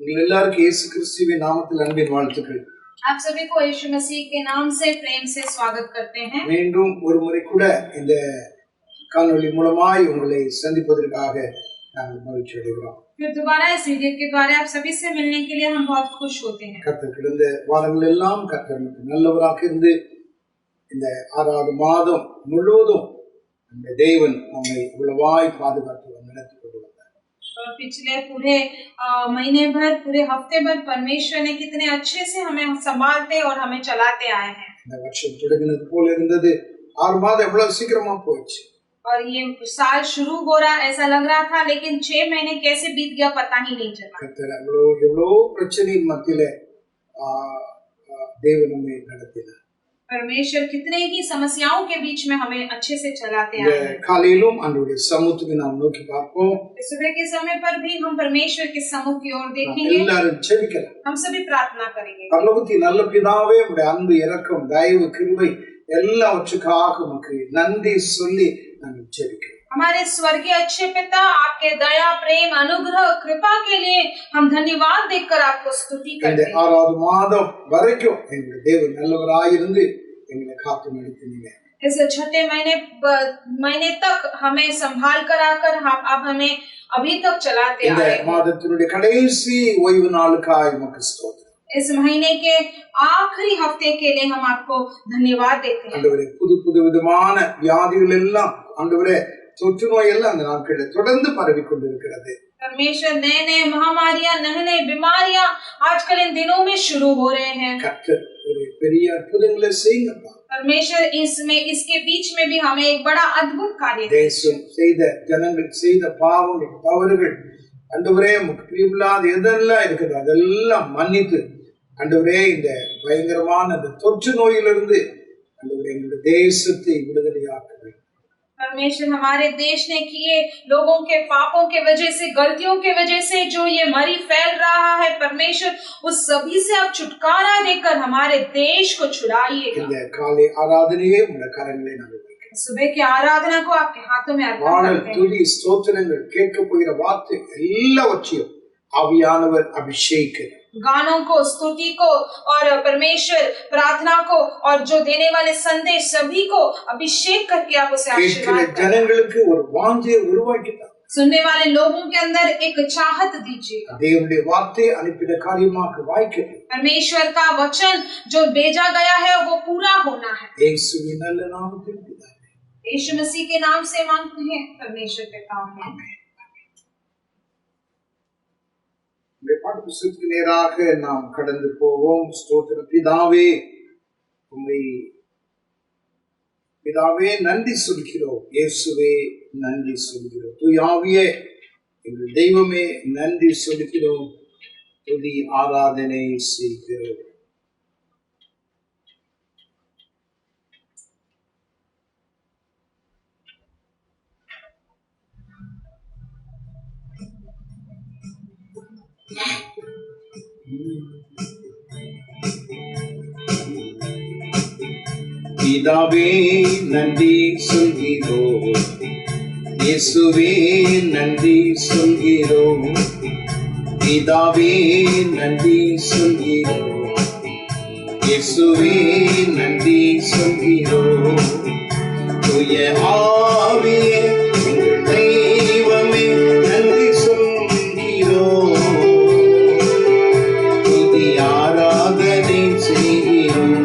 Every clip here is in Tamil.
உங்கள் எல்லாருக்கும் இயேசு கிறிஸ்துவின் நாமத்தில் அன்பின் வாழ்த்துக்கள். आप सभी को यीशु मसीह के नाम से प्रेम से स्वागत करते हैं। மீண்டும் ஒரு முறை கூட இந்த காணொளி மூலமாய் உங்களை சந்திப்பதற்காக நாங்கள் மகிழ்ச்சி அடைகிறோம். फिर दोबारा इस वीडियो के द्वारा आप सभी से मिलने के लिए हम बहुत खुश होते हैं। கர்த்தர் கடந்த வாரங்கள் எல்லாம் கர்த்தர் நமக்கு நல்லவராக இருந்து இந்த 6வது மாதம் முழுவதும் அந்த தேவன் நம்மை இவ்வளவாய் பாதுகாத்து நடத்தி கொண்டு வந்தார். पिछले पूरे महीने भर, पूरे हफ्ते भर परमेश्वर ने कितने अच्छे से हमें संभालते और हमें चलाते आए हैं। இந்த வருஷம் தொடங்கினது போல இருந்தது. 6 மாதம் எவ்வளவு சீக்கிரமா போயிடுச்சு. और ये साल शुरू हो रहा ऐसा लग रहा था, लेकिन 6 महीने कैसे बीत गया पता ही नहीं चला। கர்த்தர் எவ்வளோ பிரச்சனையின் மத்தியில தேவன் நம்மை நடத்தினார். परमेश्वर कितने ही समस्याओं के बीच में हमें अच्छे से चलाते आए हैं। காலையிலும் ஆண்டவருடைய சமூகத்தை நாம் நோக்கி பார்ப்போம். सुबह के समय पर भी हम परमेश्वर के सम्मुख की ओर देखेंगे। எல்லாரும் ஜெபிக்கலாம். हम सभी प्रार्थना करेंगे। பரலோகத்தின் நல்ல பிதாவே, உம்முடைய அன்பு, இரக்கம், தயவு, கிருபை எல்லாவற்றுக்காக உமக்கு நன்றி சொல்லி நாங்கள் ஜெபிக்கிறோம். हमारे स्वर्गीय अच्छे पिता, आपके दया, प्रेम, अनुग्रह, कृपा के लिए हम धन्यवाद देकर आपको स्तुति करते हैं। 6வது மாதம் வரைக்கும் எங்களுடைய தேவன் நல்லவராய் இருந்து எங்களை காத்து நடத்தினீங்க. इस छठे महीने तक हमें संभाल कर आकर अब हमें अभी तक चलाते இந்த आए हैं। மாதத்தினுடைய கடைசி ஓய்வு நாளுக்காய் உமக்கு ஸ்தோத்திரம். इस महीने के आखिरी हफ्ते के लिए हम आपको धन्यवाद देते हैं। ஆண்டவரே, புது விதமான வியாதிகள் எல்லாம் ஆண்டவரே, தொற்று நோய் எல்லாம் அந்த நாட்களில் தொடர்ந்து பரவி கொண்டிருக்கிறது. परमेश्वर नए महामारियां, नए बीमारियां आजकल इन दिनों में शुरू हो रहे हैं। கர்த்தர் ஒரு பெரிய அற்புதங்களை செய்யுங்கப்பா. परमेश्वर इसके बीच में भी हमें एक बड़ा अद्भुत कार्य தேசம் செய்த ஜனங்கள் செய்த பாவங்கள், தவறுகள், ஆண்டவரே உமக்கு பிரியமில்லாத எதெல்லாம் இருக்குது அதெல்லாம் மன்னித்து ஆண்டவரே இந்த பயங்கரமான அந்த தொற்று நோயிலிருந்து ஆண்டவரே எங்களுடைய தேசத்தை விடுதலையாக்குங்கள். परमेश्वर हमारे देश ने किए लोगों के पापों के वजह से, गलतियों के वजह से जो ये मरी फैल रहा है, परमेश्वर उस सभी से आप छुटकारा देकर हमारे देश को छुड़ाइएगा। இந்த காலை ஆராதனையே உம்முடைய கரங்களிலே நாங்கள் வைக்கிறோம். सुबह की आराधना को आपके हाथों में अर्पण பாடல், करते हैं। துதி, ஸ்தோத்திரங்கள், கேட்க போகிற வார்த்தை எல்லாவற்றையும் ஆவியானவர் அபிஷேகிக்கிறார். गानों को, स्तुति को और परमेश्वर प्रार्थना को और जो देने वाले संदेश सभी को अभिषेक करके आप उसे आशीर्वाद करें। ஜனங்களுக்கு ஒரு வாஞ்சையை உருவாக்கிட்டார். सुनने वाले लोगों के अंदर एक चाहत दीजिएगा। தேவனுடைய வார்த்தை அனுப்பின காரியமாக வாய்க்கிறது. परमेश्वर का वचन जो भेजा गया है वो पूरा होना है। இயேசுவின் நல்ல நாமத்தில் பிதாவே. यीशु मसीह के नाम से मांगते हैं परमेश्वर के नाम में। இந்த பாட்டு புத்தகத்துக்கு நேராக நாம் கடந்து போவோம். ஸ்தோத்திரம். பிதாவே, உம்மை பிதாவே நன்றி சொல்கிறோம். இயேசுவே நன்றி சொல்கிறோம். தூய ஆவியே, எங்கள் தெய்வமே நன்றி சொல்கிறோம். துதி ஆராதனை செய்கிறோம். பிதாவே நன்றி சொல்கிறோம். இயேசுவே நன்றி சொல்கிறோம். பிதாவே நன்றி சொல்கிறோம். இயேசுவே நன்றி சொல்கிறோம். தூய ஆவியே எங்கள் தெய்வமே நன்றி சொல்கிறோம். துதி ஆராதனை செய்கிறோம்.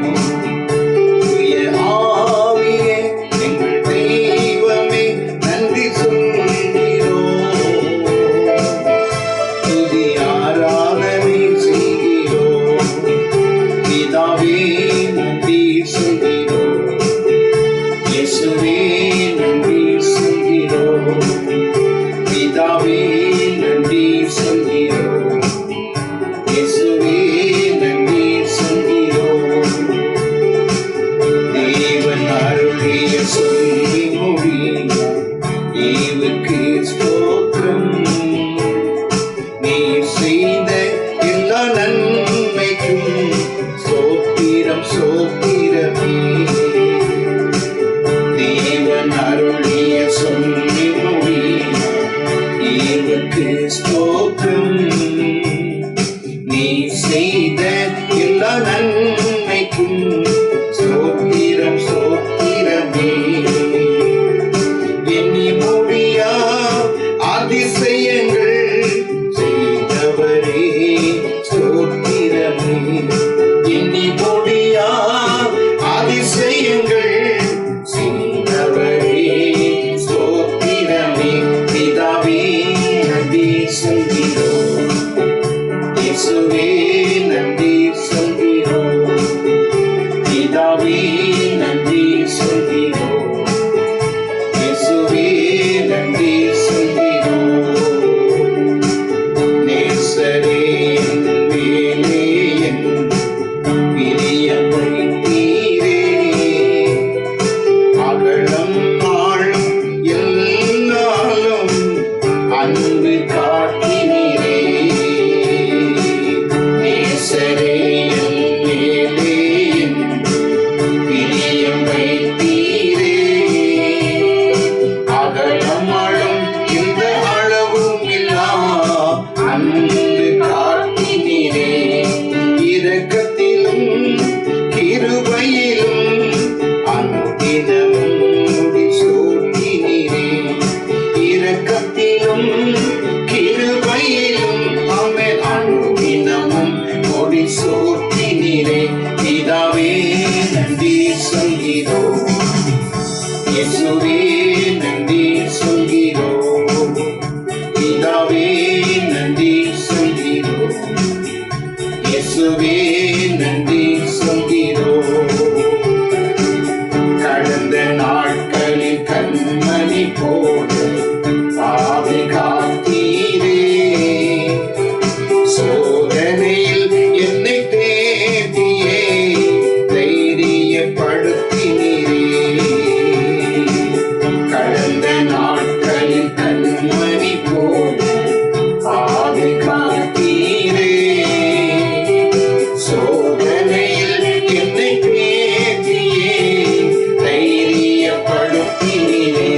இயேசுவே நன்றி சொல்கிறோம், பிதாவே நன்றி சொல்கிறோம், இயேசுவே நன்றி சொல்கிறோம். நேசரே மேலே என் பிரியம் வைத்தீரே, அகலம் ஆழம் எல்லாலும் அன்பு காட்டினீரே. நேசரே மேலே என் பிரியம் வைத்தீரே, அகலம் ஆழம் எந்த அளவும் இல்லா அன்பு காட்டினீரே. இரக்கத்திலும் கிருபையிலும் அனுதினமும் முடிசூட்டினீரே. இரக்கத்திலும் கிருபையிலும் ஆமென் அனுதினமும் முடிசூட்டினீரே. பிதாவே நன்றி சொல்கிறோம், இயேசுவே நன்றி சொல்கிறோம், பிதாவே நன்றி சொல்கிறோம், இயேசுவே நன்றி சொல்கிறோம். கடந்த நாட்களில் கண்மணி போல பாதுகாத்தீரே, சோதனையில் என்னை தேடியே தைரியப்படுத்தினீரே. கடந்த நாட்களில் கண்மணி போல பாதுகாத்தீரே, சோதனையில் என்னை தேடியே தைரியப்படுத்தினீரே.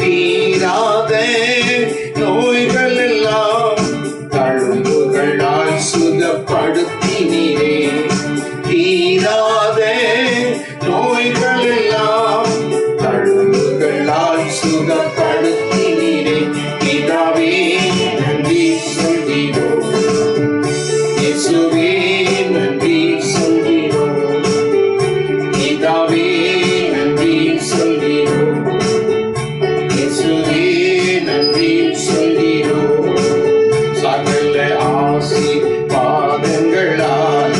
தீராத நோய்கள் எல்லாம் தழும்புகளால் சுகப்படுத்தினீரே. தீராத நோய்கள் எல்லாம் தழும்புகளால் சுகப்படுத்தினீரே. பிதாவே நன்றி சொல்கிறோம், இயேசுவே நன்றி சொல்கிறோம், பிதாவே நன்றி சொல்கிறோம், இயேசுவே நன்றி சொல்கிறோம். சகல ஆசீர்வாதங்களால்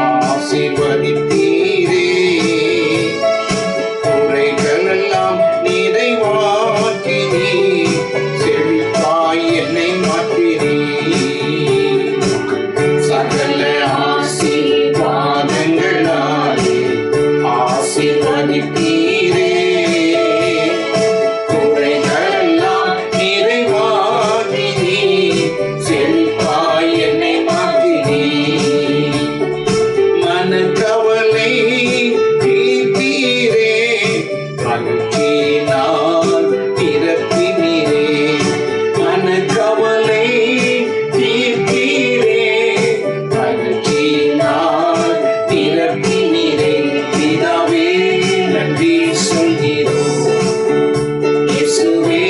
ஆசீர்வதித்தீரே, குறைகளெல்லாம் நிறைவாக்கி நீர் செழிப்பாய் என்னை மாற்றினீர். சகல ஆசீர்வாதங்களால் ஆசீர்வதித்தீரே, குறைகளெல்லாம் நிறைவாக்கி நீர் செழிப்பாய் என்னை மாற்றினீர். மனக்கவலை தீர்த்தீரே, மகிழ்ச்சியினால் நிரப்பினீரே. மனக்கவலை தீர்த்தீரே, மகிழ்ச்சியினால் நிரப்பினீரே. பிதாவே நன்றி சொல்கிறோம், இயேசுவே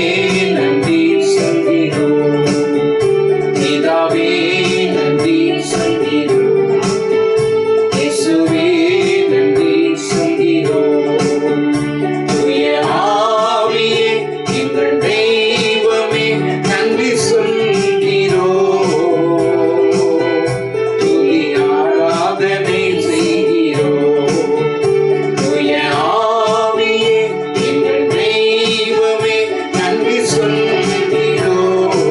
நன்றி சொல்கிறோம், பிதாவே நன்றி சொல்கிறோம், இயேசுவே நன்றி சொல்கிறோம். தூய ஆவியே எங்கள் தெய்வமே நன்றி சொல்கிறோம், துதி ஆராதனை செய்கிறோம். தூய ஆவியே எங்கள் தெய்வமே நன்றி சொல்கிறோம்,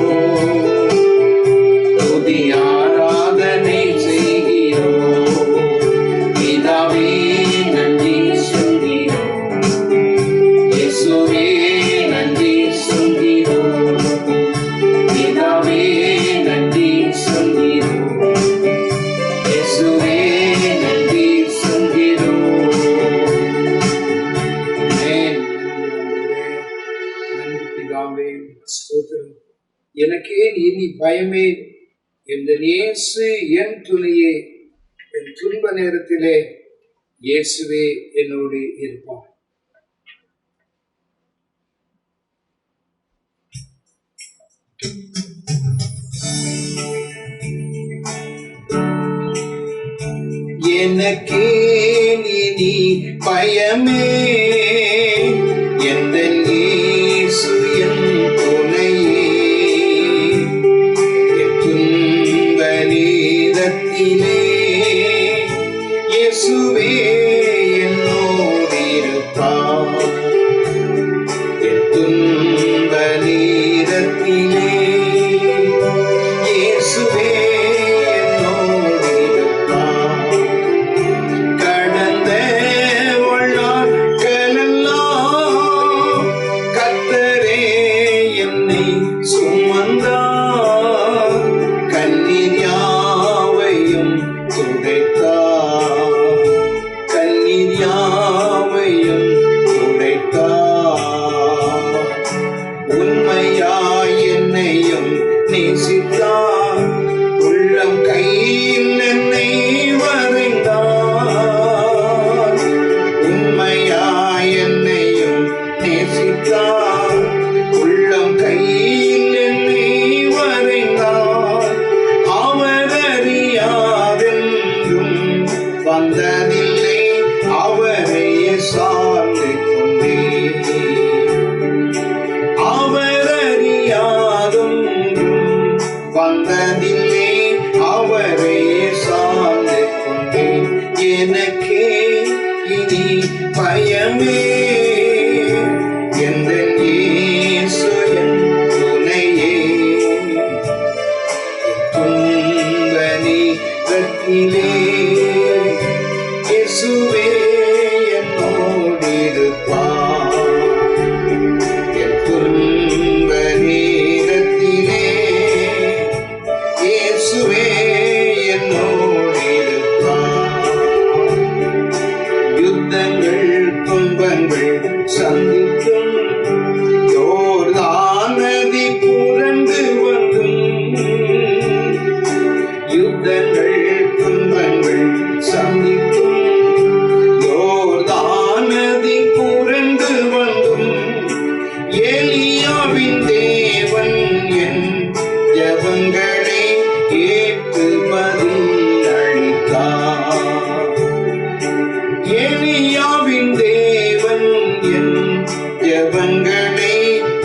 துதி ஆராதனை செய்கிறோம். பிதாவே நன்றி சொல்கிறோம், இயேசுவே நன்றி சொல்கிறோம், பிதாவே நன்றி சொல்கிறோம், இயேசுவே நன்றி சொல்கிறோம். ஆமென். நன்றி பிதாவே, ஸ்தோத்திரம். எனக்கே இனி பயமே, எந்த இயேசு என் துணையே, என் துன்ப நேரத்திலே இயேசுவே என்னோடு இருப்பார். எனக்கே இனி பயமே, எந்தன் இயேசு என் துணையே, என் நேரத்திலே இயேசுவே என்னோடிருப்பார். என் துன்ப நேரத்திலே இயேசுவே என்னோடிருப்பார். கடந்த வாழ்நாட்களெல்லாம் கர்த்தரே என்னை சுமந்தார். கண்ணீர் யாவையும் துடைத்தார். கண்ணீர் யாவையும் துடைத்தார். உண்மையாய் என்னையும் நேசித்தார். உள்ளம் கையில் என்னை வரைந்தார். உண்மையாய் என்னையும் நேசித்தார். உள்ளம் கையில் என்னை வரைந்தார். அவர் அறியாதென்றும் வந்ததில்லை, அவரையே சார்ந்து கொண்டேன். அவர் அறியாதொன்றும் வந்ததில்லை, அவரையே சார்ந்து கொண்டேன். எனக்கே இனி பயமே, எந்தன் இயேசு என் துணையே. துன்ப நேரத்திலே இயேசுவே என்னோடிருப்பார். என் துன்ப நேரத்திலே இயேசுவே என்னோடிருப்பார். யுத்தங்கள் துன்பங்கள் சந்திக்கும் யோர்தான் நதி புரண்டு வந்தும். யுத்தங்கள் துன்பங்கள் சந்திக்கும் யோர்தான் நதி புரண்டு வந்தும். எலியாவின் தேவன் என் ஜெபங்களை கேட்டு பதில் அளித்தார். எலியாவின் தேவன் என் ஜெபங்களை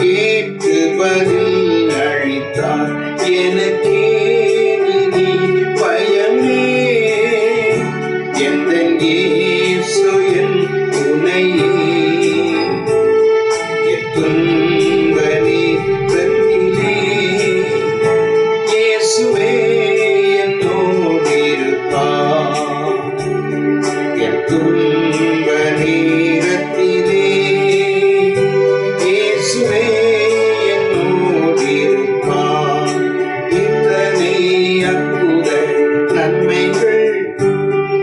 கேட்டு பதில் அளித்தார். எனக்கே இனி பயமே, எந்தன் இயேசு என் துணையே. என் துன்ப நேரத்திலே இயேசுவே என்னோடிருப்பார். என் துன்ப நேரத்திலே இயேசுவே என்னோடிருப்பார். இத்தனை அற்புத நன்மைகள்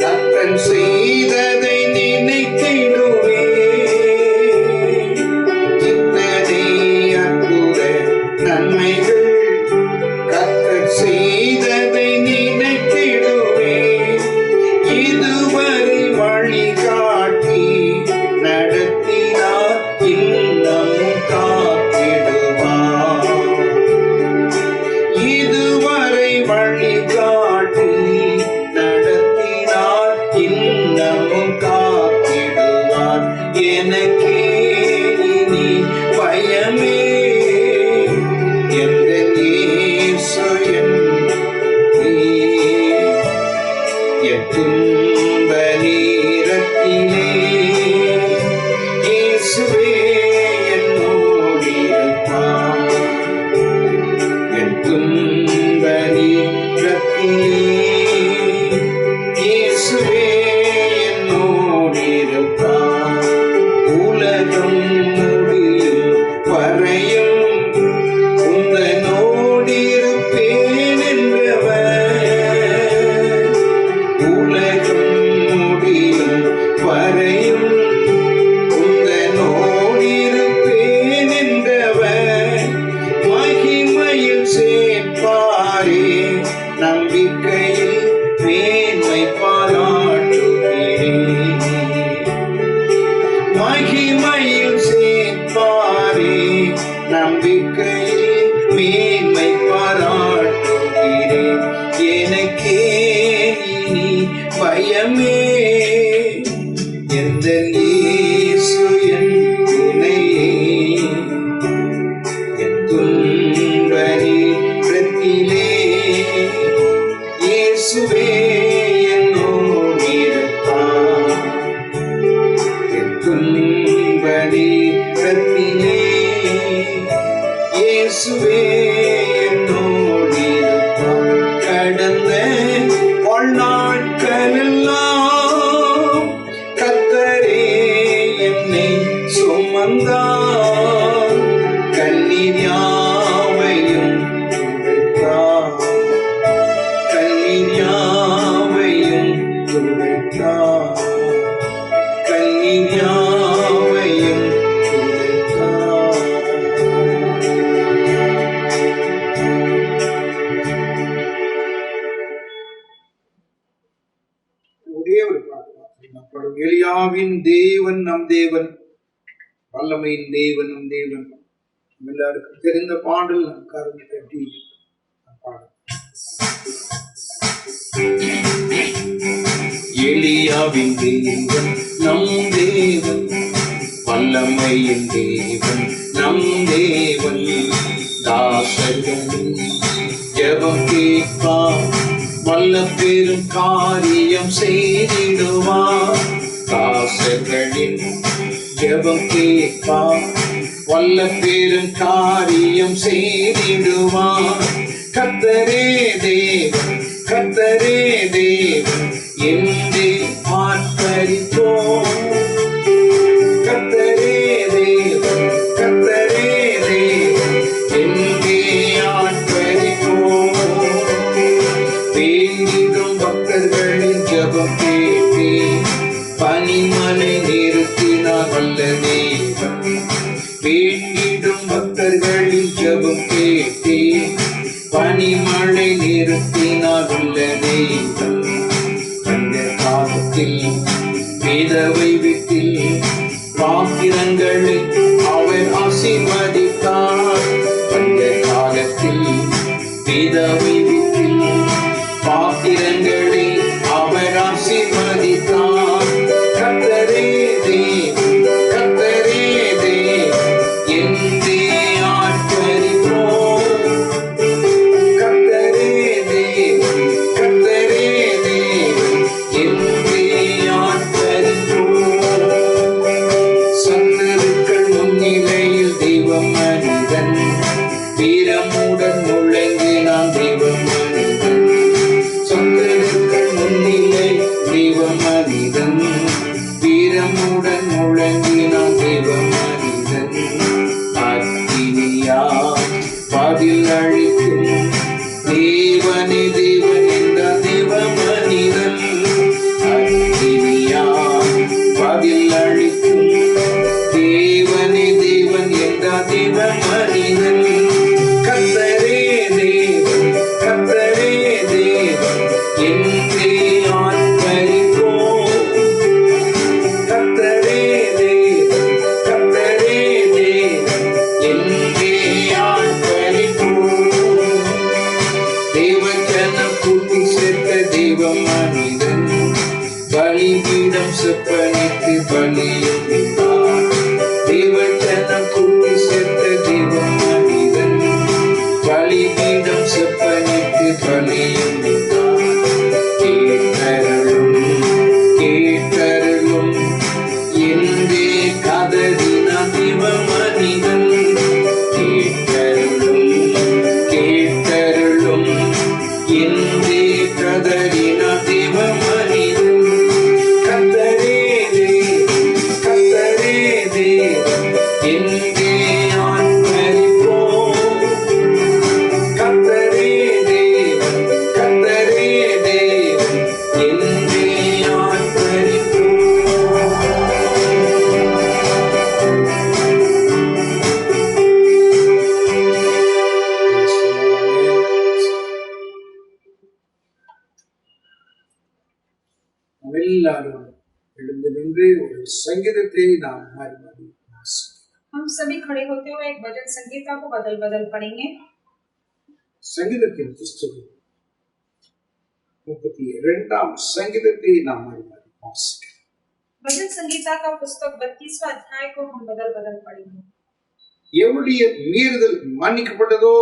கர்த்தர் செய்ததை நினைத்திடுவேன். இத்தனை அற்புத நன்மைகள் கர்த்தர் செய்ததை நினைத்திடுவேன். இதுவரை வழிகாட்டி நடத்தினார், இன்னமும் காத்திடுவார். இதுவரை வழிகாட்டி நடத்தினார், இன்னமும் காத்திடுவார். எனக்கே இனி பயமே, எந்தன் இயேசு என் துணையே. என் துன்ப நேரத்திலே இயேசுவே என்னோடிருப்பார். என் துன்ப நேரத்திலே இயேசுவே என்னோடிருப்பார். உலகம் முடியும் வரையும் உந்தனோடிருப்பேன் என்றவர். உலகம் முடியும் வரையும் உந்தனோடிருப்பேன் என்றவர். மகிமையில் சேர்ப்பாரே நம்பிக்கை எலியாவின் தேவன் நம் தேவன், வல்லமையின் தேவன் நம் தேவன். எல்லாருக்கும் தெரிந்த பாடல் நம் கரம் தட்டி பாடல். எலியாவின் தேவன் நம் தேவன், வல்லமையின் தேவன் நம் தேவன். தாசர்களின் ஜெபம் கேட்பார், வல்ல பெரும் காரியம் செய்திடுவார். தாசர்களின் ஜெபம் கேட்பார், வல்ல பெரும் காரியம் செய்திடுவார். கர்த்தரே தேவன், கர்த்தரே தேவன் என்றே ஆர்ப்பரிப்போம். கர்த்தரே தேவன், கர்த்தரே தேவன் என்றே ஆர்ப்பரிப்போம். வேண்டிடும் பக்தர்களின் ஜெபம் கேட்டே பனிமலை நிறுத்தினார் வல்ல தேவன். வேண்டிடும் பக்தர்களின் ஜெபம் கேட்டே பனிமழை நிறுத்தினார் வல்ல தேவன். அந்த காலத்தில் விதவை வீட்டில் பாத்திரங்களை அவர் ஆசீர்வதித்தார். அந்த காலத்தில் விதவை வீட்டில் பாத்திரங்களை அவர் ஆசீர்வதித்தார். கர்த்தரே தேவன், கர்த்தரே தேவன் என்றே ஆர்ப்பரிப்போம். கர்த்தரே தேவன், கர்த்தரே தேவன் என்றே ஆர்ப்பரிப்போம். சத்துருக்கள் முன்னிலையில் தெய்வ மனிதன் வீரமுடன் முழங்கினான் தெய்வ மனிதன். சத்துருக்கள் முன்னிலை தெய்வ மனிதன் வீரமுடன் முழங்கினான் தெய்வ மனிதன். அக்கினியா பதில் அளிக்கும் தேவனே தேவன் என்ற தேவ மனிதன். அக்கினியா பதில் அளிக்கும் தேவனே தேவன் என்ற தேவ மனிதன். கர்த்தரே தேவன், கர்த்தரே தேவன் என்றே ஆர்ப்பரிப்போம். கர்த்தரே தேவன், கர்த்தரே தேவன் என்றே ஆர்ப்பரிப்போம். தேவஜனம் கூட்டி சேர்த்த தெய்வ மனிதன் பலிபீடம் செப்பனிட்டு பலியிட்டார். தேவஜனம் கூட்டி சேர்த்த தெய்வ மனிதன் பலிபீடம் செப்பனிட்டு பலியிட்டார். கேட்டருளும் கேட்டருளும் என்றே கதறினான் தெய்வ மனிதன். கேட்டருளும் கேட்டருளும் என்றே கதறினான் தெய்வ மனிதன். கர்த்தரே தேவன், கர்த்தரே தேவன் என்றே ஆர்ப்பரிப்போம். கர்த்தரே தேவன், கர்த்தரே தேவன் என்றே ஆர்ப்பரிப்போம். நாம் எல்லாரும் எழுந்து நின்று ஒரு சங்கீதத்தை நாம் மாறி மாறி வாசிப்போம். हम सभी खड़े होते हुए एक भजन संगीता को बदल बदल पढ़ेंगे। சங்கீதத்தின் புஸ்தகம் 32ஆம் சங்கீதத்தை நாம் மாறி மாறி வாசிக்கிறோம். भजन संगीता का पुस्तक 32वां अध्याय को हम बदल बदल पढ़ेंगे। எவருடைய மீறுதல் மன்னிக்கப்பட்டதோ,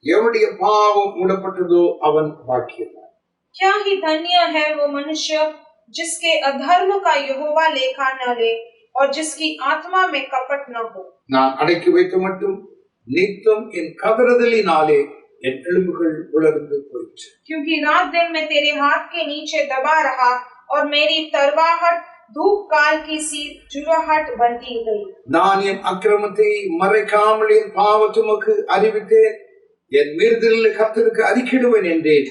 எவருடைய பாவம் மூடப்பட்டதோ அவன் பாக்கியவான். क्या ही धन्य है वो मनुष्य जिसके अधर्म का यहोवा लेखा न ले और जिसकी आत्मा में कपट न हो। நான் அடக்கி வைத்த மட்டும் நித்தம் என் கதறுதலினாலே என் எலும்புகள் உலர்ந்து போயிற்று. क्योंकि रात दिन में तेरे हाथ के नीचे दबा रहा और मेरी तरवाहट धूप काल की सी जुराहट बनती गई। நான் என் அக்கிரமத்தை மறைக்காமல் என் பாவத்தை உமக்கு அறிவித்தேன், என் மீறுதலில் கர்த்தருக்கு அறிக்கையிடுவேன் என்றேன்.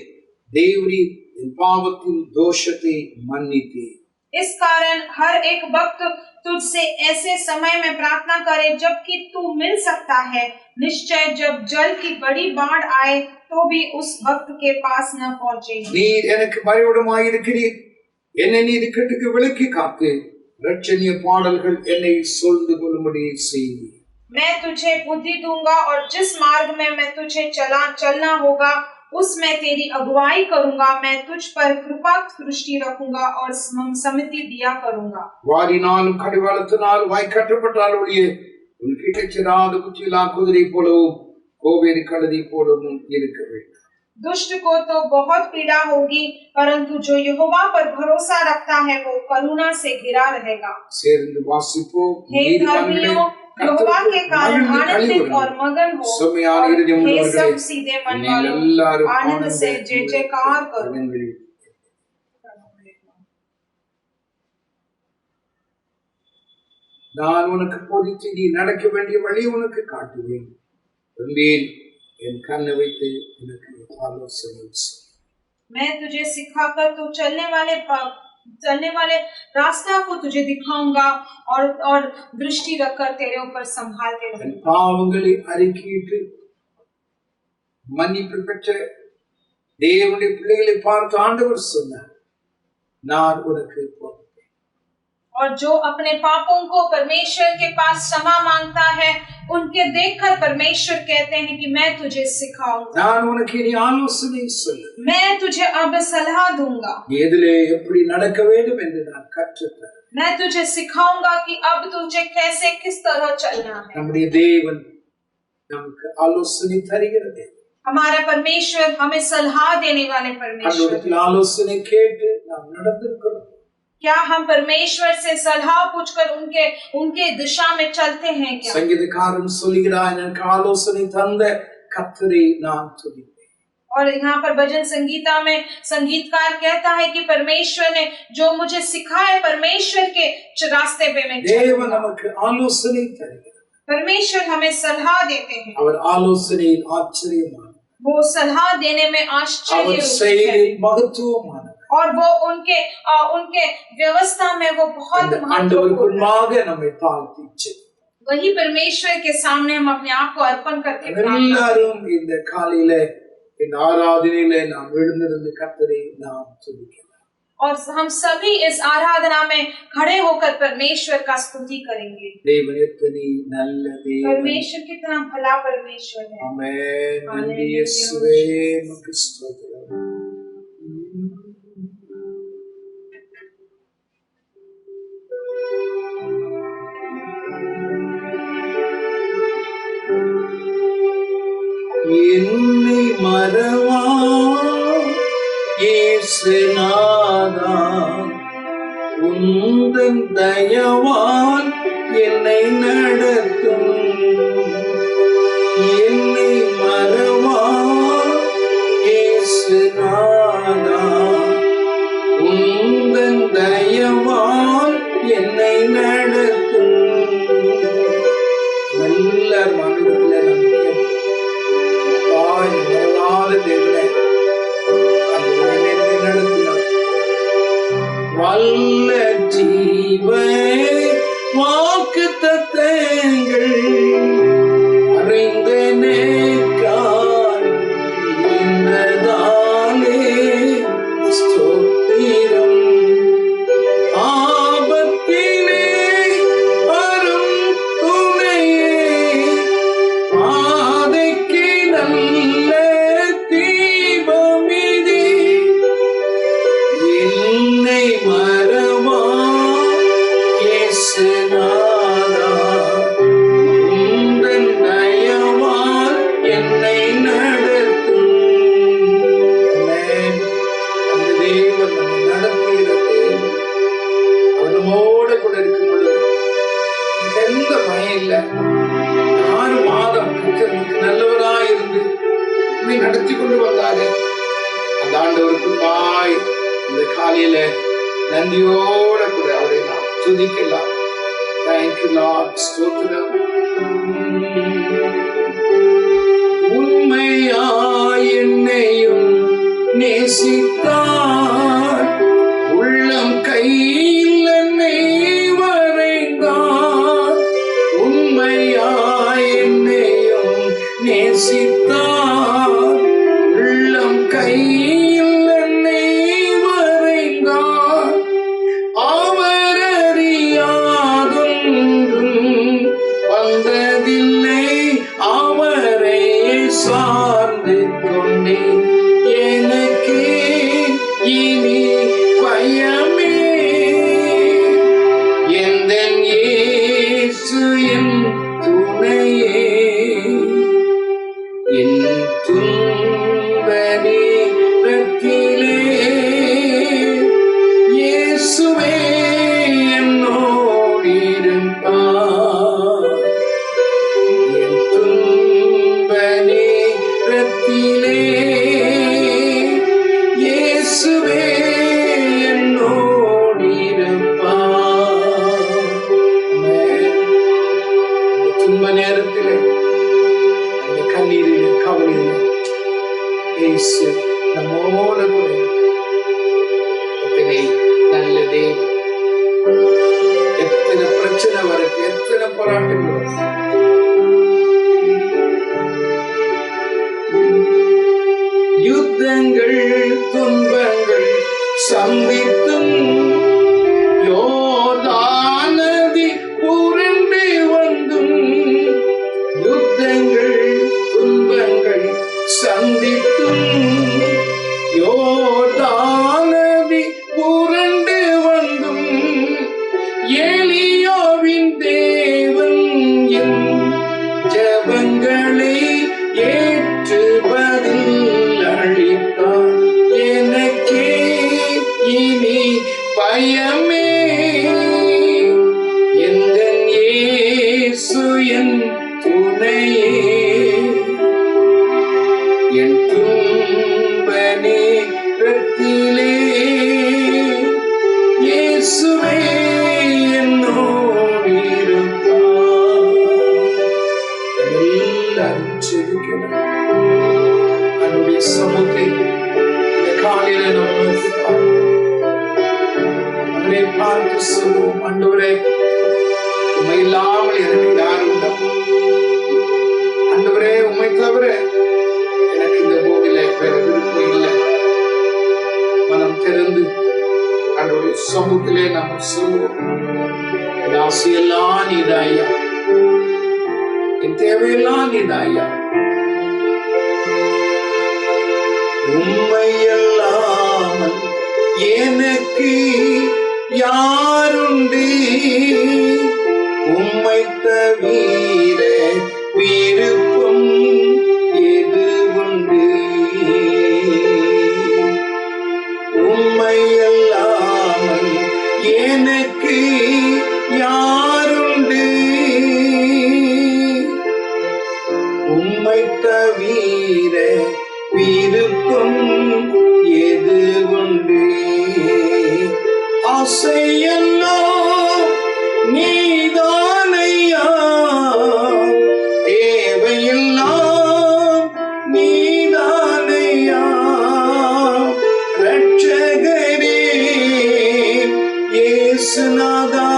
தேவரீர் என் பாவத்தின் தோஷத்தை மன்னித்தீர். इस कारण हर एक भक्त तुझसे ऐसे समय में प्रार्थना करे जबकि तू मिल सकता है। निश्चय जब जल की बड़ी बाढ़ आए तो भी उस भक्त के पास न पहुंचे। நீர் எனக்கு பயவுடமாயிருக்கிறீர், என்னை நீ இக்கட்டுக்கு விலக்கி காத்து இரட்சணிய பாடல்கள் என்னை சொல்ந்து கொள்ளும்படி செய்தி. मैं तुझे बुद्धि दूंगा और जिस मार्ग में मैं तुझे चलना होगा उसमें तेरी अगुवाई करूंगा. मैं तुझ पर कृपा दृष्टि रखूंगा और सम्मति दिया करूंगा. வாரினாலும் கடிவாளத்தினால் வாய் கட்டப்பட்டால் ஒழிய உன் கிட்ட சிறாத குச்சிலா குதிரை போலவும் கோவேரி கழுதை போலவும் இருக்க வேண்டும். दुष्ट को तो बहुत पीड़ा होगी, परंतु जो यहोवा पर भरोसा रखता है वो करुणा से घिरा रहेगा. சேர்ந்து வாசிப்போம். हे धर्मियों, यहोवा के कारण आनंदित और मगन हो. हे सब सीधे मन वालों, आनंद से जय जयकार करो. நான் உனக்கு போதித்து நீ நடக்க வேண்டிய வழி உனக்கு காட்டுவேன். என் கண்ணை வைத்து எனக்கு ஆலோசனை செய். मैं तुझे सिखाकर तू चलने वाले रास्ता को तुझे दिखाऊंगा और दृष्टि रखकर तेरे ऊपर संभालते रहूंगा. பாவங்களை அறிக்கையிட்டு மன்னிப்பு பெற்ற தேவனுடைய பிள்ளைகளை பார்த்து ஆண்டவர் சொன்னார், நான் உனக்கு போதிப்பேன். और जो अपने पापों को परमेश्वर के पास क्षमा मांगता है उनके देखकर परमेश्वर कहते हैं कि मैं तुझे सिखाऊंगा. நான் உனக்கு இனி ஆலோசனை சொல்லுவேன். मैं तुझे अब सलाह दूंगा. எதிலே எப்படி நடக்க வேண்டும் என்று நான் கற்றுத்தரேன். मैं तुझे सिखाऊंगा कि अब तुझे कैसे किस तरह चलना है. நம்முடைய தேவன் நமக்கு ஆலோசனை தருகிறது. हमारा परमेश्वर हमें सलाह देने वाले परमेश्वर. ஆலோசனை கேட்டு நாம் நடந்திருக்கிறோம். क्या हम परमेश्वर से सलाह पूछकर उनके दिशा में चलते हैं क्या? संगीतकारन சொல்கிறார், எனக்கு ஆலோசனை தந்த கர்த்தரை நான் துதிப்பேன். और यहाँ पर भजन संगीता में संगीतकार कहता है कि परमेश्वर ने जो मुझे सिखाया परमेश्वर के रास्ते पे मैं தேவன் நமக்கு ஆலோசனை தருகிறார். परमेश्वर हमें सलाह देते हैं. அவர் ஆலோசனையில் ஆச்சரியமானவர். वो सलाह देने में आश्चर्य அவர் செயலில் மகத்துவமானவர். और वो उनके व्यवस्था में वो बहुत महत्वपूर्ण நம்மை தாழ்த்தி वही परमेश्वर के सामने हम अपने आप को अर्पण करके எல்லாரும் இந்த காலையில இந்த ஆராதனையில நாம் எழுந்திருந்து கர்த்தரை நாம் துதிக்கலாம். और हम सभी इस आराधना में खड़े होकर परमेश्वर का स्तुति करेंगे. தேவன் எத்தனை நல்ல தேவன். परमेश्वर कितना भला परमेश्वर है. आमेन. நன்றி இயேசுவே, உமக்கு ஸ்தோத்திரம். என்னை மறவா இயேசுநாதா, உந்தன் தயவால் என்னை நடத்தும். என்னை மறவா இயேசுநாதா, உந்தன் தயவால் என்னை நடத்தும். நல்ல மனதில் மறவாத தேவனே நடத்தினார். வல்ல ஜீவ வாக்கு தத்தங்கள் அறிந்தனே காண்பதாலே ஸ்தோத்திரம். ஆபத்திலே அரும் துணையே, பாதைக்கு நல்ல தீபமிதி. என்னை மறவா இயேசுநாதா, உந்தன் தயவால் என்னை நடத்தும். அந்த தேவன் நம்மை நடத்துகிறது. அவனோட கூட இருக்கும் பொழுது எந்த பயம் இல்லை. 6 மாதம் கர்த்தருக்கு நல்லவராயிருந்து நம்மை நடத்தி கொண்டு வந்தாரு. அந்த ஆண்டவருக்கு பாய் இந்த காலையில நன்றியோட கூட அவரை நாம் துதிக்கலாம். Thank you Lord. ஸ்தோத்திரம். உண்மையாய் என்னையும் நேசித்தார், உள்ளம் கையில் என்னை வரைந்தார். உண்மையாய் என்னையும் நேசித்தார், உள்ளம் கையில் என்னை வரைந்தார். இயேசு நம்மோடு கூட எத்தனை நல்லதே, எத்தனை பிரச்சனை வருது, எத்தனை போராட்டங்கள் வருது. யுத்தங்கள் துன்பங்கள் சந்தித்தும் யோர்தான் நதி புரண்டு வந்தும், யுத்தங்கள் துன்பங்கள் சந்தித்தும் யோர்தான் நதி புரண்டு வந்தும், எலியாவின் தேவன் என் ஜெபங்களை ஏற்று பதில் அளித்தார். எனக்கே இனி பயமே, எந்தன் இயேசு என் துணையே, என் துன்ப நேரத்திலே இயேசுவே என்னோடு இருப்பார். எல்லாரும் ஜெபிக்கணும். அவருடைய சமூகத்தை இந்த காலையில அவரை பார்த்து சொல்லுவோம், ஆண்டவரே உம்மை இல்லாமல் எனக்கு யார் உண்டா? ஆண்டவரே உம்மை தவிர எனக்கு இந்த பூமியில வேற விருப்பம் இல்லை. மனம் திறந்து அவருடைய சமூகத்திலே நாம் சொல்லுவோம், என் ஆசையெல்லாம் நீதாயா, என் தேவையெல்லாம் நீதாயா, உம்மை அல்லாமல் எனக்கு யாருண்டு, உம்மை தவிர விருப்பம் எது உண்டு, உம்மை அல்லாமல் எனக்கு யாருண்டு, உம்மை தவிர விருப்பம் எது உண்டு, ஆசையெல்லாம் நீதானையா, தேவையெல்லாம் நீதானையா, ரட்சகரே இயேசுநாதா,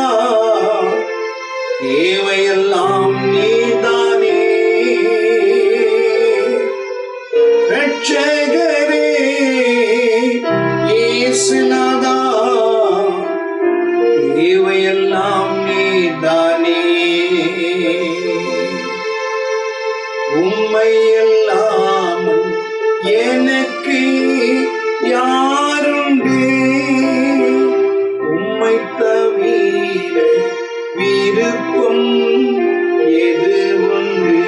தேவையெல்லாம் நீதானே, ரட்சகரே இயேசுநாதா, தேவையெல்லாம் நீதானே, உம்மை அல்லாமல் எனக்கு யாருண்டு, உம்மை தவிர விருப்பம் எது உண்டு.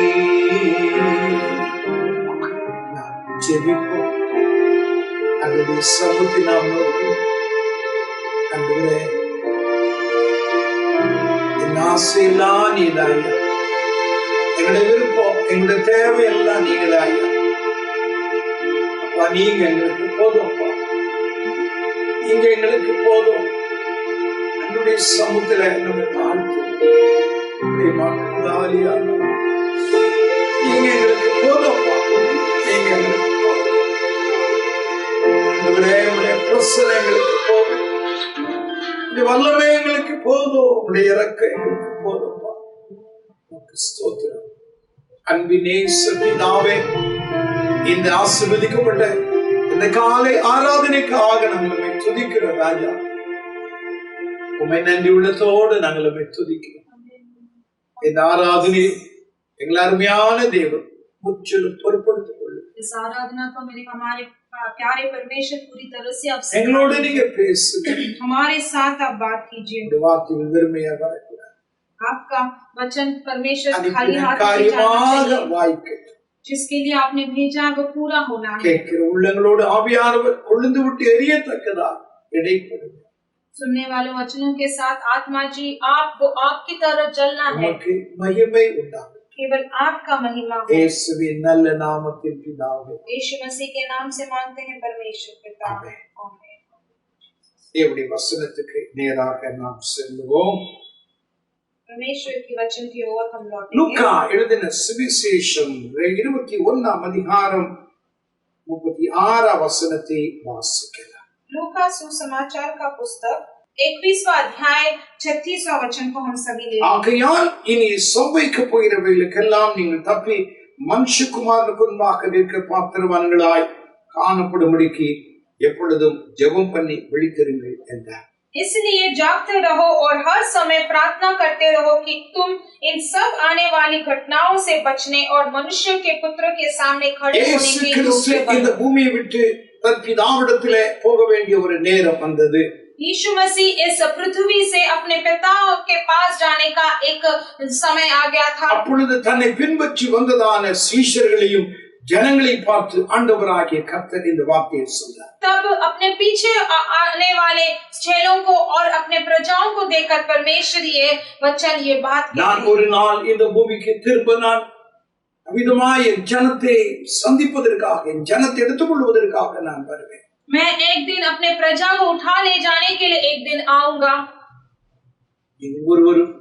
நாம் ஜெபிப்போம். அவருடைய சமூகத்தை நாம் நோக்கி, ஆண்டவரே என் ஆசையெல்லாம் நீதாயா, எங்களுடைய விருப்பம் எங்களுடைய தேவையெல்லாம் நீங்களாயா, அப்பா நீங்க எங்களுக்கு போதும், அப்பா நீங்க எங்களுக்கு போதும். என்னுடைய சமூகத்துல என்னுடைய தாழ்த்து நீங்க எங்களுக்கு போதும், அப்பா நீங்க எங்களுக்கு போதும். உங்களுடைய பிரசனை எங்களுக்கு போதும், உங்களுடைய வல்லமை எங்களுக்கு போதும், உங்களுடைய இறக்கம் எங்களுக்கு போதும்ப்பா. ஸ்தோத்திரம். அன்பினே பிதாவே, இந்த ஆசீர்வதிக்கப்பட்ட இந்த காலை ஆராதனைக்காக நாங்கள் துதிக்கிற ராஜா, உம்மை நன்றி உள்ளத்தோடு நாங்கள் துதிக்கிறோம். இந்த ஆராதனை எங்கள் அருமையான தேவன் முற்றிலும் பொறுப்படுத்திக் கொள்ளும். इस आराधना को मेरे हमारे प्यारे परमेश्वर पूरी तरह से आप எங்களோடு நீங்க பேசுங்க, हमारे साथ आप बात कीजिए। இந்த வார்த்தைகள் வெறுமையாக வரக்கூடாது, आपका वचन परमेश्वर खाली हाथ नहीं காரியமாக जाना चाहिए। வாய்க்கட்டும். जिसके लिए आपने भेजा वो पूरा होना है। கேட்கிற உள்ளங்களோடு ஆவியானவர் கொழுந்து விட்டு எரியத்தக்கதா இடைப்படுங்க. सुनने वाले वचनों के साथ आत्मा जी आपको आग की तरह जलना है। உமக்கு மகிமை உண்டாகும். केवल आपका महिमा हो। இயேசுவின் நல்ல நாமத்தில் பிதாவே, यीशु मसीह के नाम से मांगते हैं परमेश्वर पिता। आमीन। आमीन। தேவனுடைய வசனத்துக்கு நேராக நாம் செல்லுவோம். परमेश्वर की वचन की ओर हम लौटेंगे। லூக்கா எழுதின சுவிசேஷம் 21ஆம் அதிகாரம் 36 வசனத்தை வாசிக்கலாம். लूका सुसमाचार का पुस्तक 21वां अध्याय 36वां वचन को हम सभी ले. ஆகையால் இனி சபைக்கு போகிறவைகளுக்கெல்லாம் நீங்கள் தப்பி மனுஷகுமாரனுக்கு முன்பாக நிற்க பாத்திரவான்களாய் காணப்படும்படிக்கு எப்பொழுதும் ஜெபம் பண்ணி விழித்திருங்கள் என்றார். इसलिए जागते रहो और हर समय प्रार्थना करते रहो कि तुम इन सब आने वाली घटनाओं से बचने और मनुष्य के पुत्र के सामने खड़े होने के योग्य இந்த बनो. பூமியை விட்டு தன் பிதாவிடத்திலே போக வேண்டிய ஒரு நேரம் வந்தது. यीशु मसीह इस पृथ्वी से अपने पिता के पास जाने का एक समय आ गया था. அப்பொழுது தன்னை பின்பற்றி வந்ததான சீஷர்களையும் ஜனங்களை பார்த்து ஆண்டவராகிய கர்த்தர் இந்த வார்த்தையை சொன்னார். तब अपने पीछे आने वाले चेलों को और अपने प्रजाओं को देखकर परमेश्वर ये वचन ये बात நான் ஒரு நாள் இந்த பூமிக்கு திரும்ப நான் அவிதமாய் என் ஜனத்தை சந்திப்பதற்காக என் ஜனத்தை எடுத்துக்கொள்வதற்காக நான் வருவேன். मैं एक दिन अपने प्रजा को उठा ले जाने के लिए एक दिन आऊंगा. ஒருவரும்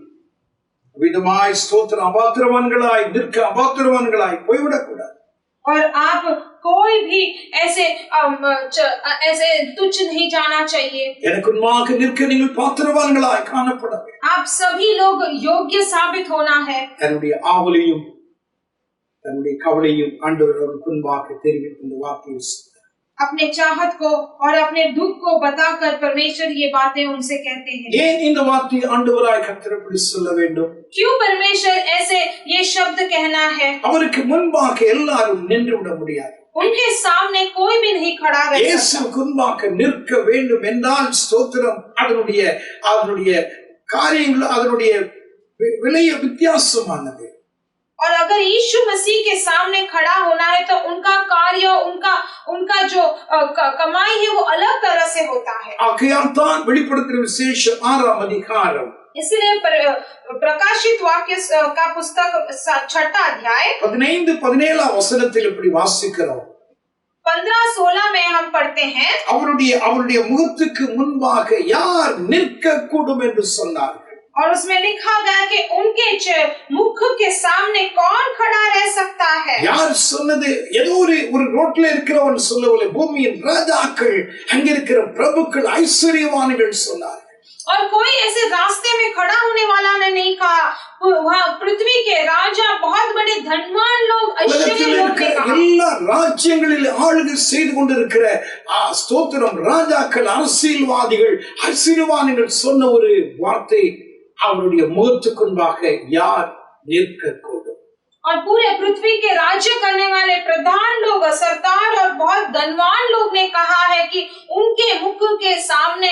அவிதமாய் ஸ்தோத்திர அபாத்திரவான்களாய் நிற்க அபாத்திரவான்களாய் போய்விடக்கூடாது. और आप कोई भी ऐसे ऐसे तुच्छ नहीं जाना चाहिए. எனக்கு முன்பாக நிற்க நீங்கள் பாத்திரவான்களாய் காணப்பட வேண்டும். आप सभी लोग योग्य साबित होना है. தன்னுடைய ஆவலையும் தன்னுடைய கவலையும் ஆண்டவருக்கு முன்பாக தெரிவிக்கும் இந்த வார்த்தையை சொன்னார். अपने चाहत को और अपने दुख को बताकर परमेश्वर ये बातें उनसे कहते हैं. ஏன் இந்த வார்த்தையை ஆண்டவராய் கர்த்தர் இப்படி சொல்ல வேண்டும்? क्यों परमेश्वर ऐसे ये शब्द कहना है? அவருக்கு முன்பாக எல்லாரும் நின்று விட முடியாது. उनके सामने कोई भी नहीं खड़ा रह இயேசு सकता. முன்பாக நிற்க வேண்டும் என்றால் ஸ்தோத்திரம் அதனுடைய காரியங்கள் அதனுடைய விலை வித்தியாசமானது. और अगर यीशु मसीह के सामने खड़ा होना है तो उनका कार्य उनका जो कमाई है वो अलग तरह से होता है. ஆகையால் தான் வெளிப்படுத்தின விசேஷம் 6ஆம் அதிகாரம் इसलिए प्रकाशित वाक्य का पुस्तक 6वां अध्याय 15-17 வசனத்தில் இப்படி வாசிக்கிறோம். 15-16 में हम पढ़ते हैं. அவருடைய முகத்துக்கு முன்பாக யார் நிற்க கூடும் என்று சொன்னார்கள். और उसमें लिखा गया कि उनके मुख के सामने कौन खड़ा रह सकता है. யார் சொன்னது? ஏதோ ஒரு ரோட்ல இருக்கிறவன் சொல்லவில்லை. பூமியின் ராஜாக்கள் அங்க இருக்கிற பிரபுக்கள் ஐஸ்வர்யவான்கள் சொன்னார்கள். और कोई ऐसे रास्ते में खड़ा होने वाला ने नहीं कहा. वहाँ पृथ्वी के राजा बहुत बड़े धनवान लोग ऐश्वर्य लोग ने कहा. எல்லா ராஜ்யங்களில் ஆளுகை செய்து கொண்டிருக்கிற ஸ்தோத்திரம் ராஜாக்கள் அரசியல்வாதிகள் ஐஸ்வர்யவான்கள் சொன்ன ஒரு வார்த்தை, அவருடைய முகத்துக்கு முன்பாக யார் நிற்கக்கூடும்? और पूरे पृथ्वी के राज्य करने वाले प्रधान लोग सरदार और बहुत धनवान लोग ने कहा है कि उनके मुख के सामने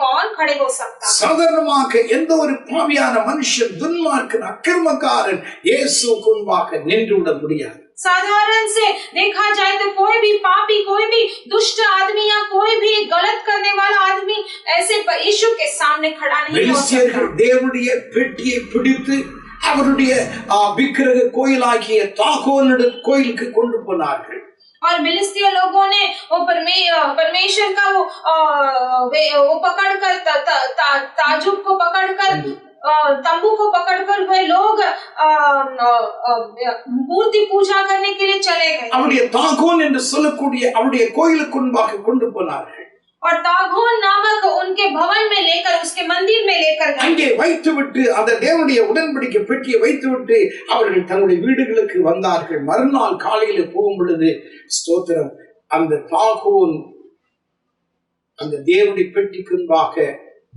कौन खड़े हो सकता है. சாதாரணமாக எந்த ஒரு பாவியான மனுஷன் துன்மார்க்கன் அக்கிரமக்காரன் இயேசுவுக்கு முன்பாக நின்று விட முடியாது. साधारण से देखा जाए तो कोई भी पापी, कोई भी दुष्ट आदमी या कोई भी गलत करने वाला आदमी ऐसे यीशु के सामने खड़ा नहीं हो सकता. தேவனுடைய பெட்டியை பிடித்து அவருடைய விக்கிரக கோயிலாகிய தாகோனுடைய கோயிலுக்கு கொண்டு போனார்கள். और फिलिस्तीय लोगों ने वो परमेश्वर का वो पकड़कर ताजुब को पकड़कर तंबू को पकड़कर वे लोग मूर्ति पूजा करने के लिए चले गए. அவருடைய தாகோன் என்று சொல்லக்கூடிய அவருடைய கோயிலுக்கு முன்பாக கொண்டு போனார்கள். और तागोन नामक उनके भवन में लेकर उसके मंदिर में लेकर गए. அங்கே வைத்துவிட்டு அந்த தேவனுடைய உடன்படிக்கை பெட்டியை வைத்துவிட்டு அவர்கள் தங்களுடைய வீடுகளுக்கு வந்தார்கள். மறுநாள் காலையில போகும் பொழுது ஸ்தோத்திரம் அந்த தாகோன் அந்த தேவனுடைய பெட்டிக்கு முன்பாக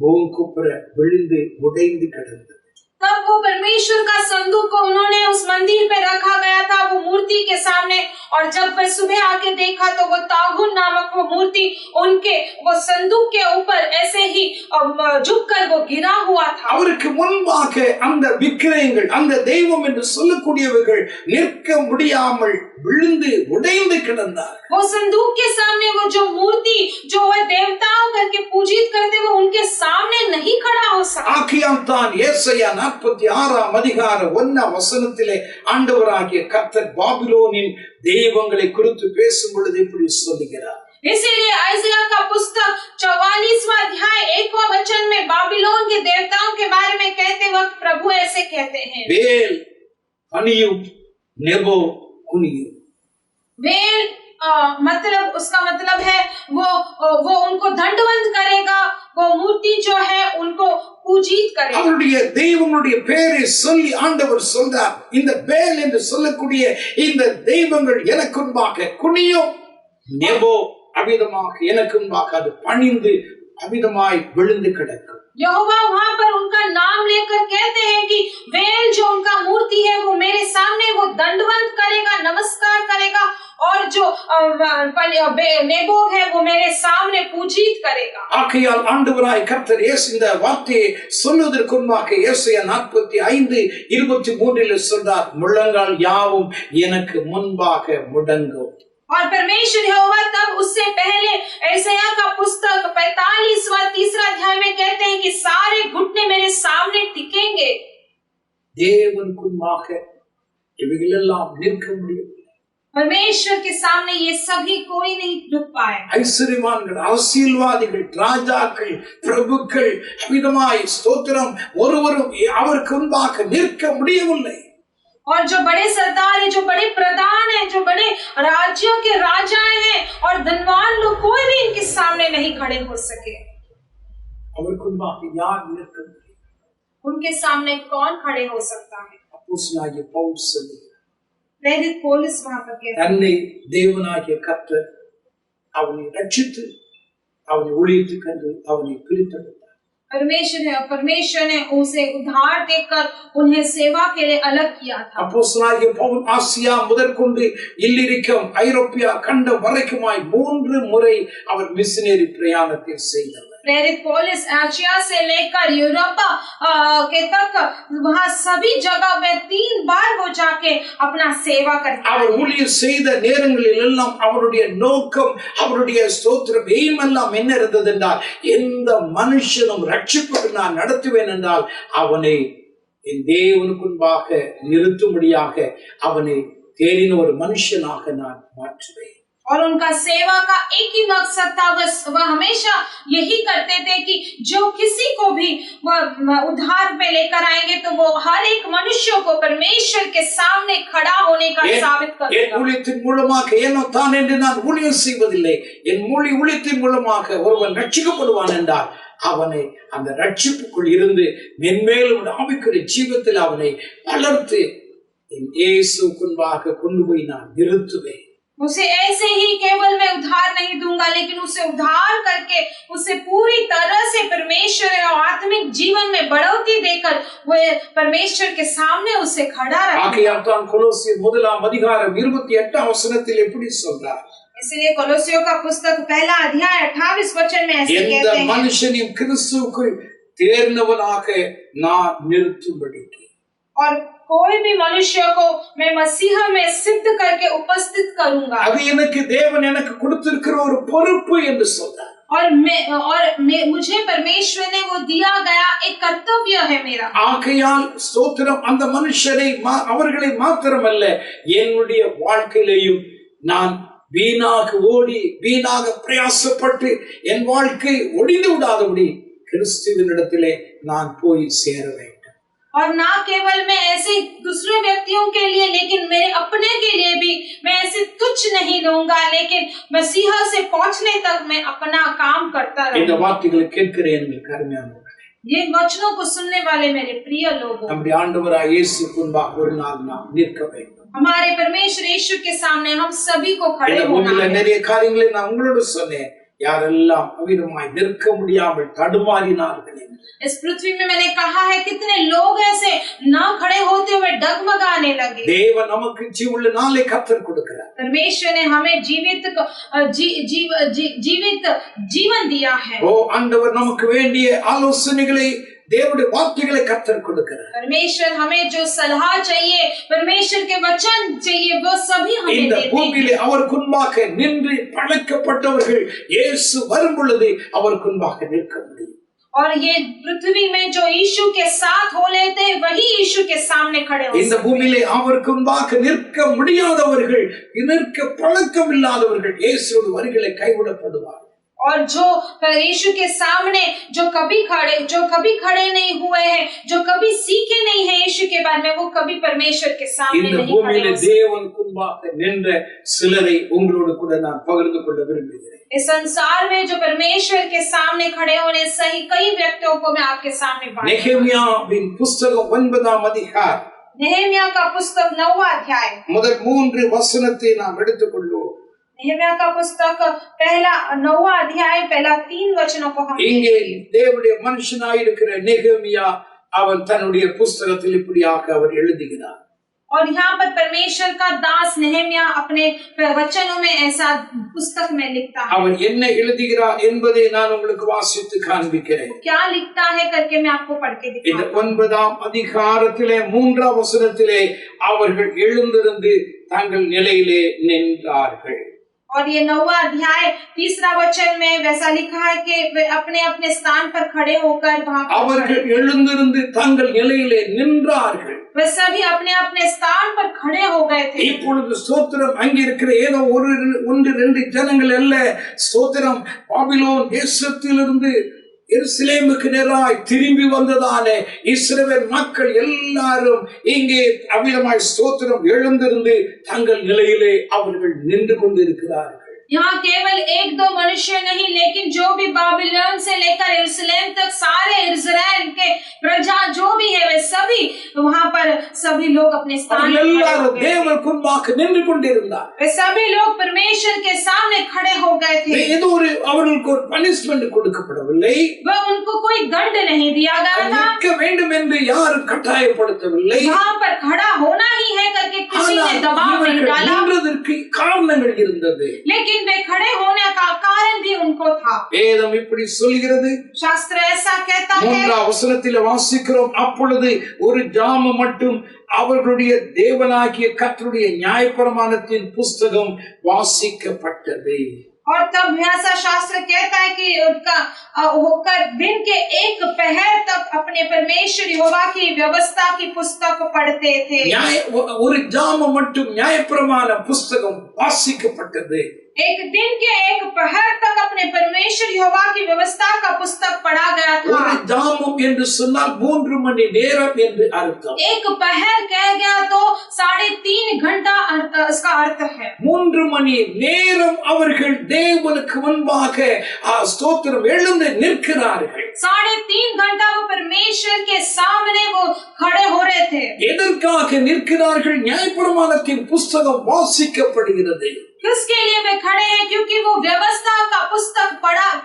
பூங்குப்புற விழுந்து உடைந்து கிடந்தது. तब वो परमेश्वर का संदूक को उन्होंने उस मंदिर पे रखा गया था, वो मूर्ति के सामने. और जब वे सुबह आके देखा तो वो तागुन नामक वो मूर्ति उनके वो संदूक के ऊपर ऐसे ही झुककर वो गिरा हुआ था. அவருக்கு முன்பாக அந்த விக்கிரகங்கள் அந்த தெய்வம் என்று சொல்லக்கூடியவர்கள் நிற்க முடியாமல் விழுந்து உடைந்து கிடந்தார். वो संदूक के सामने वो जो मूर्ति जो वह देवताओं करके पूजित करते वो उनके सामने नहीं खड़ा हो सका. ஆகையால் தான் ஏசாயா 46ஆம் அதிகாரம் 1ஆம் வசனத்திலே ஆண்டவராகிய கர்த்தர் பாபிலோனின் தெய்வங்களை குறித்து பேசும் பொழுது இப்படி சொல்லுகிறார். इसीलिए आइज़िया का पुस्तक 44वां अध्याय 1वां वचन में बाबिलोन के देवताओं के बारे में कहते वक्त प्रभु ऐसे कहते हैं. வேல் பனியும் நெபோ குனியும். वेल मतलब उसका मतलब है वो उनको दंडवत करेगा, वो मूर्ति जो है उनको पूजित करेगा। அவருடைய தெய்வங்களுடைய பெயரை சொல்லி ஆண்டவர் சொல்றார், இந்த பேல் என்று சொல்லக்கூடிய இந்த தெய்வங்கள் எனக்கு முன்பாக குனியும், நெபோ அவிதமாக எனக்கு முன்பாக அது பணிந்து அவிதமாய் விழுந்து கிடக்கும்। यहोवा वहां पर उनका नाम लेकर कहते हैं कि बेल जो उनका मूर्ति है वो मेरे सामने वो दंडवत करेगा, नमस्कार करेगा, और जो नेबोग है वो मेरे सामने पूजित करेगा। ஆகையால் ஆண்டவராய் கர்த்தர் இயேசு இந்த வார்த்தையை சொல்வதற்கு முன்பாக ஏசாயா 45:23 சொல்றார், முழங்கால் யாவும் எனக்கு முன்பாக முடங்கும்। और परमेश्वर यहोवा तब उससे पहले यशायाह का पुस्तक 45वां 3 अध्याय में कहते हैं कि सारे घुटने मेरे सामने टिकेंगे। தேவனுக்கு முன்பாக இவைகளெல்லாம் நிற்க முடியும்। परमेश्वर के सामने ये सभी कोई नहीं रुक पाए। ஐஸ்வர்யவான்கள், அரசியல்வாதிகள், ராஜாக்கள், பிரபுக்கள் அவிதமாய் ஸ்தோத்திரம் ஒருவரும் அவருக்கு முன்பாக நிற்க முடியவில்லை। और जो बड़े सरदार है, जो बड़े प्रधान है, जो बड़े राज्यों के राजा हैं और धनवान लोग, कोई भी इनके सामने नहीं खड़े हो सके। அவருக்கு முன்பாக யார் நிற்க முடியும்? उनके सामने कौन खड़े हो सकता है? அப்போஸ்தலனாகிய பவுல் சொல்லுகிறார், प्रेरित पौलुस वहां पर कहते हैं, தன்னை தேவனாகிய கர்த்தர் அவனை ரட்சித்து அவனை ஊழியத்துக்கு என்று அவனை பிரித்தெடுத்தார்। परमेश्वर ने उसे उद्धार देकर उन्हें सेवा के लिए अलग किया था। அப்போஸ்தலனாகிய பவுல் ஆசியா முதற்கொண்டு இல்லிரிக்கம் ஐரோப்பியா கண்டம் வரைக்குமாய் 3 முறை அவர் மிஷனரி பிரயாணத்தை செய்தார்। प्रेरित पौलुस एशिया से लेकर यूरोप के तक वहां सभी जगह में 3 बार वो जाके अपना सेवा करते। அவர் ஊழியம் செய்த நேரங்களில் எல்லாம் அவருடைய நோக்கம், அவருடைய ஸ்தோத்திரம் எல்லாம் என்ன இருந்தது என்றால், எந்த மனுஷனும் ரட்சிப்புக்கு நான் நடத்துவேன் என்றால் அவனை என் தேவனுக்கு முன்பாக நிறுத்தும்படியாக அவனை தேறின ஒரு மனுஷனாக நான் மாற்றுவேன்। और उनका सेवा का एक ही मकसद था, वह हमेशा यही करते थे कि जो किसी को भी उद्धार में लेकर आएंगे तो वो हर एक मनुष्य को परमेश्वर के सामने खड़ा होने का साबित करेगा। ஊழியத்தின் மூலமாக ஏனோ தான் என்று நான் ஊழியம் செய்வதில்லை, என் ஊழியத்தின் மூலமாக ஒருவன் ரட்சிக்கப்படுவான் என்றால் அவனை அந்த ரட்சிப்புக்குள் இருந்து மென்மேலும் ஆவிக்குரிய ஜீவத்தில் அவனை வளர்த்து என் இயேசுவுக்கு முன்பாக கொண்டு போய் நான் நிறுத்துவேன்। उसे ऐसे ही केवल मैं उद्धार नहीं दूंगा, लेकिन उसे उद्धार करके उसे पूरी तरह से परमेश्वर और आत्मिक जीवन में बढ़ोतरी देकर वो परमेश्वर के सामने उसे खड़ा रखेगा। ஆகையால் தான் கொலோசியர் 1:28 எப்படி சொல்றார்? इसलिए कोलोसियों का पुस्तक 1 अध्याय 28 वचन में ऐसे कहते हैं, எந்த மனுஷனையும் கிறிஸ்துவுக்குள் தேர்ந்தவனாக நான் நிறுத்தும்படி, और कोई भी मनुष्य को मैं मसीह में सिद्ध करके उपस्थित करूंगा। அது எனக்கு தேவன் எனக்கு கொடுத்திருக்கிற ஒரு பொறுப்பு என்று சொல்றார்। और मुझे परमेश्वर ने वो दिया गया एक कर्तव्य है मेरा। ஆகையால் ஸ்தோத்திரம் அந்த மனுஷரை அவர்களை மாத்திரமல்ல என்னுடைய வாழ்க்கையிலேயும் நான் வீணாக ஓடி வீணாக பிரயாசப்பட்டு என் வாழ்க்கை ஒடிந்து விடாதபடி கிறிஸ்துவினிடத்திலே நான் போய் சேர வேண்டும்। और ना केवल मैं ऐसे दूसरे व्यक्तियों के लिए, लेकिन मेरे अपने के लिए भी मैं ऐसे तुच्छ नहीं रहूंगा, लेकिन मसीह से पहुंचने तक मैं अपना काम करता रहूंगा। இந்த வார்த்தைகளை கேட்கிற எங்களுக்கு அருமையானவர்களே, ये वचनों को सुनने वाले मेरे प्रिय लोगों, நம்முடைய ஆண்டவராகிய இயேசுவுக்கு முன்பாக ஒரு நாள் நாம் நிற்க வேண்டும்। हमारे परमेश्वर यीशु के सामने हम सभी को खड़े होना है। நிறைய காரியங்களை நான் உங்களோட சொன்னேன், யாரெல்லாம் அவிதமாய் நிற்க முடியாமல் தடுமாறினார்கள்। इस पृथ्वी में मैंने कहा है कितने लोग ऐसे ना खड़े होते हुए डगमगाने लगे। தேவன் நமக்கு ஜீவனுள்ள நாளை கர்த்தர் கொடுக்கிறார்। परमेश्वर ने हमें जीवित जीवन दिया है। ஓ ஆண்டவர் நமக்கு வேண்டிய ஆலோசனைகளை, தேவனுடைய வார்த்தைகளை கர்த்தர் கொடுக்கிறார்। परमेश्वर हमें जो सलाह चाहिए, परमेश्वर के वचन चाहिए, वो सभी हमें இந்த देते हैं। பூமியிலே அவர் முன்பாக நின்று படைக்கப்பட்டவர்கள் இயேசு வரும் பொழுது அவர் முன்பாக நிற்க முடியும்। और ये पृथ्वी में जो यीशु के साथ हो लेते हैं वही यीशु के सामने खड़े हो। இந்த பூமியிலே அவருக்கு முன்பாக நிற்க முடியாதவர்கள், நிற்க பழக்கம் இல்லாதவர்கள் இயேசுவோட வருகையிலே கைவிடப்படுவார்கள்। और जो यीशु के सामने जो कभी खड़े नहीं हुए हैं, जो कभी सीखे नहीं है यीशु के बारे में, वो कभी परमेश्वर के सामने இந்த नहीं खड़े பூமியில हो सकते। தேவனுக்கு முன்பாக நின்ற சிலரை உங்களோடு கூட நான் பகிர்ந்து கொள்ள விரும்புகிறேன். इस संसार में जो परमेश्वर के सामने खड़े होने सही कई व्यक्तियों को मैं आपके सामने बांटूंगा। நெகேமியாவின் புஸ்தகம் 9ஆம் அதிகாரம் नेहमिया का पुस्तक 9वां अध्याय, முதல் 3 வசனத்தை நாம் எடுத்துக்கொள்வோம். नेहमिया का पुस्तक पहला 9वां अध्याय पहला 3 वचनों को हम இங்கே தேவனுடைய மனுஷனாயிருக்கிற நெகேமியா அவன் தன்னுடைய புஸ்தகத்தில் இப்படியாக அவர் எழுதுகிறார். और यहाँ पर परमेश्वर का दास नेहमिया अपने वचनों में ऐसा पुस्तक में लिखता है। அவன் என்ன எழுதுகிறார் என்பதை நான் உங்களுக்கு வாசித்து காண்பிக்கிறேன். क्या लिखता है करके मैं आपको पढ़ के இந்த दिखाऊंगा। 9ஆம் அதிகாரத்திலே 3ஆம் வசனத்திலே அவர்கள் எழுந்திருந்து தங்கள் நிலையிலே நின்றார்கள். और ये 9वां अध्याय 3रा वचन में वैसा लिखा है कि वे अपने अपने स्थान पर खड़े होकर वहां அவர்கள் எழுந்திருந்து தங்கள் நிலையிலே நின்றார்கள். वे सभी अपने अपने स्थान पर खड़े हो गए थे। இப்பொழுது ஸ்தோத்திரம் அங்கே இருக்கிற ஏதோ ஒன்று ரெண்டு ஜனங்கள் அல்ல, ஸ்தோத்திரம் பாபிலோன் தேசத்திலிருந்து எருசலேமுக்கு நேராய் திரும்பி வந்ததாலே இஸ்ரவேல் மக்கள் எல்லாரும் இங்கே அவ்விதமாய் ஸ்தோத்திரம் எழுந்திருந்து தங்கள் நிலையிலே அவர்கள் நின்று கொண்டிருக்கிறார்கள். यहाँ केवल 1-2 मनुष्य नहीं, लेकिन जो भी बाबिलोन से लेकर यरूशलेम तक सारे इस्राएल के प्रजा जो भी है वे सभी वहां पर सभी लोग अपने स्थान पर खड़े हो गए। தேவனுக்கு முன்பாக நின்று கொண்டிருந்தார். वे सभी लोग परमेश्वर के सामने खड़े हो गए थे। ஏதோ அவர்களுக்கு ஒரு பனிஷ்மென்ட் கொடுக்கப்படவில்லை, वह उनको कोई दंड नहीं दिया गया था, நிற்க வேண்டும் என்று யாரும் கட்டாயப்படுத்தவில்லை. वहां पर खड़ा होना ही है करके किसी ने दबाव नहीं डाला, நின்றதற்கு காரணங்கள் இருந்தது. लेकिन वे खड़े होने का कारण भी उनको था। வேதம் இப்படி சொல்கிறது. शास्त्र ऐसा कहता है, 3ஆம் வசனத்தில் வாசிக்கிறோம், அப்பொழுது ஒரு ஜாம மட்டும் அவர்களுடைய தேவனாகிய கர்த்தருடைய நியாயப்பிரமாணத்தின் புஸ்தகம் வாசிக்கப்பட்டது. और तब ऐसा शास्त्र कहता है कि उनका होकर दिन के 1 पहर तक अपने परमेश्वर यहोवा की व्यवस्था की पुस्तक पढ़ते थे। ஒரு ஜாம மட்டும் நியாயப்பிரமாண புஸ்தகம் வாசிக்கப்பட்டது. एक दिन के 1 पहर तक अपने परमेश्वर यहोवा की व्यवस्था का पुस्तक पढ़ा गया था। ஒரு ஜாமம் என்று சொன்னால் 3 மணி நேரம் என்று அர்த்தம். 1 पहर कह गया तो 3.5 घंटा इसका अर्थ है। 3 மணி நேரம் அவர்கள் தேவனுக்கு முன்பாக ஸ்தோத்திரம் எழுந்து நிற்கிறார்கள். 3.5 घंटा वो परमेश्वर के सामने वो खड़े हो रहे थे। எதற்காக நிற்கிறார்கள்? நியாயப்பிரமாணத்தின் புஸ்தகம் வாசிக்கப்படுகிறது. किसके लिए वे खड़े हैं? क्योंकि वो व्यवस्था का पुस्तक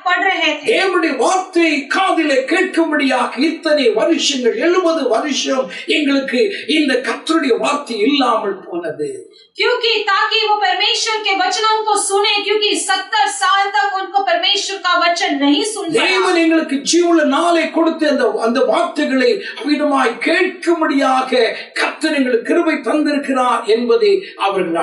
पढ़ रहे थे। தேவனுடைய வார்த்தை காதிலே கேட்கும்படியாக இத்தனை வருஷங்கள் 70 வருஷம் எங்களுக்கு இந்த கர்த்தருடைய வார்த்தை இல்லாமல் போனது. क्योंकि ताकि वो परमेश्वर के वचनों को सुने, क्योंकि 70 साल तक उनको परमेश्वर का वचन नहीं सुन पाया। தேவன் எங்களுக்கு ஜீவனுள்ள நாளை கொடுத்து அந்த வார்த்தைகளை அவிதமாய் கேட்கும்படியாக கர்த்தர் எங்களுக்கு கிருபை தந்திருக்கிறார் என்பதை அவர்கள்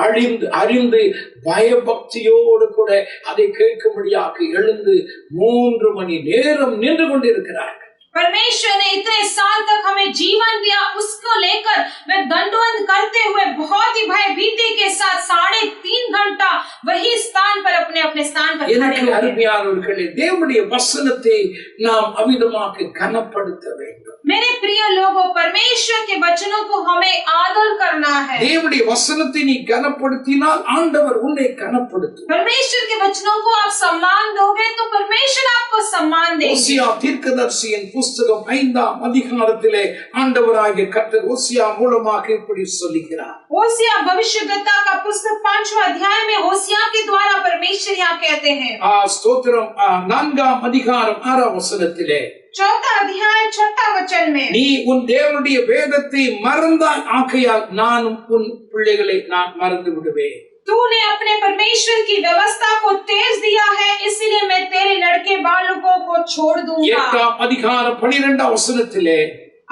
அறிந்து பயபக்தியோடு கூட அதை கேட்கும்படியாக எழுந்து 3 மணி நேரம் நின்று கொண்டிருக்கிறார்கள். परमेश्वर ने इतने साल तक हमें जीवन दिया, उसको लेकर वे दंडवत करते हुए बहुत ही भयभीति के साथ 3.5 घंटा वही स्थान पर अपने स्थान पर खड़े हो गए। அருமையானவர்களே, தேவனுடைய வசனத்தை நாம் அவிதமாக கனப்படுத்த வேண்டும். मेरे प्रिय लोगों, परमेश्वर के वचनों को हमें आदर करना है। தேவனுடைய வசனத்தை நீ கனப்படுத்தினால் ஆண்டவர் உன்னை கனப்படுத்துவார். परमेश्वर के वचनों को आप सम्मान दोगे तो परमेश्वर आपको सम्मान देंगे। ஓசியா தீர்க்கதரிசியின் புஸ்தகம் 5ஆம் அதிகாரத்திலே ஆண்டவராகிய கர்த்தர் ஓசியா மூலமாக இப்படி சொல்லுகிறார். होसिया भविष्यद्वक्ता का पुस्तक 5वां अध्याय में होसिया के द्वारा परमेश्वर यहाँ कहते हैं। ஸ்தோத்திரம் 4ஆம் அதிகாரம் 6ஆம் வசனத்திலே 4 अध्याय 6 वचन में, நீ உன் தேவனுடைய வேதத்தை மறந்தாய், ஆகையால் நானும் உன் பிள்ளைகளை நான் மறந்து விடுவேன். तूने अपने परमेश्वर की व्यवस्था को तेज दिया है, इसलिए मैं तेरे लड़के बालकों को छोड़ दूंगा। 8ஆம் அதிகாரம் 12ஆம் வசனத்திலே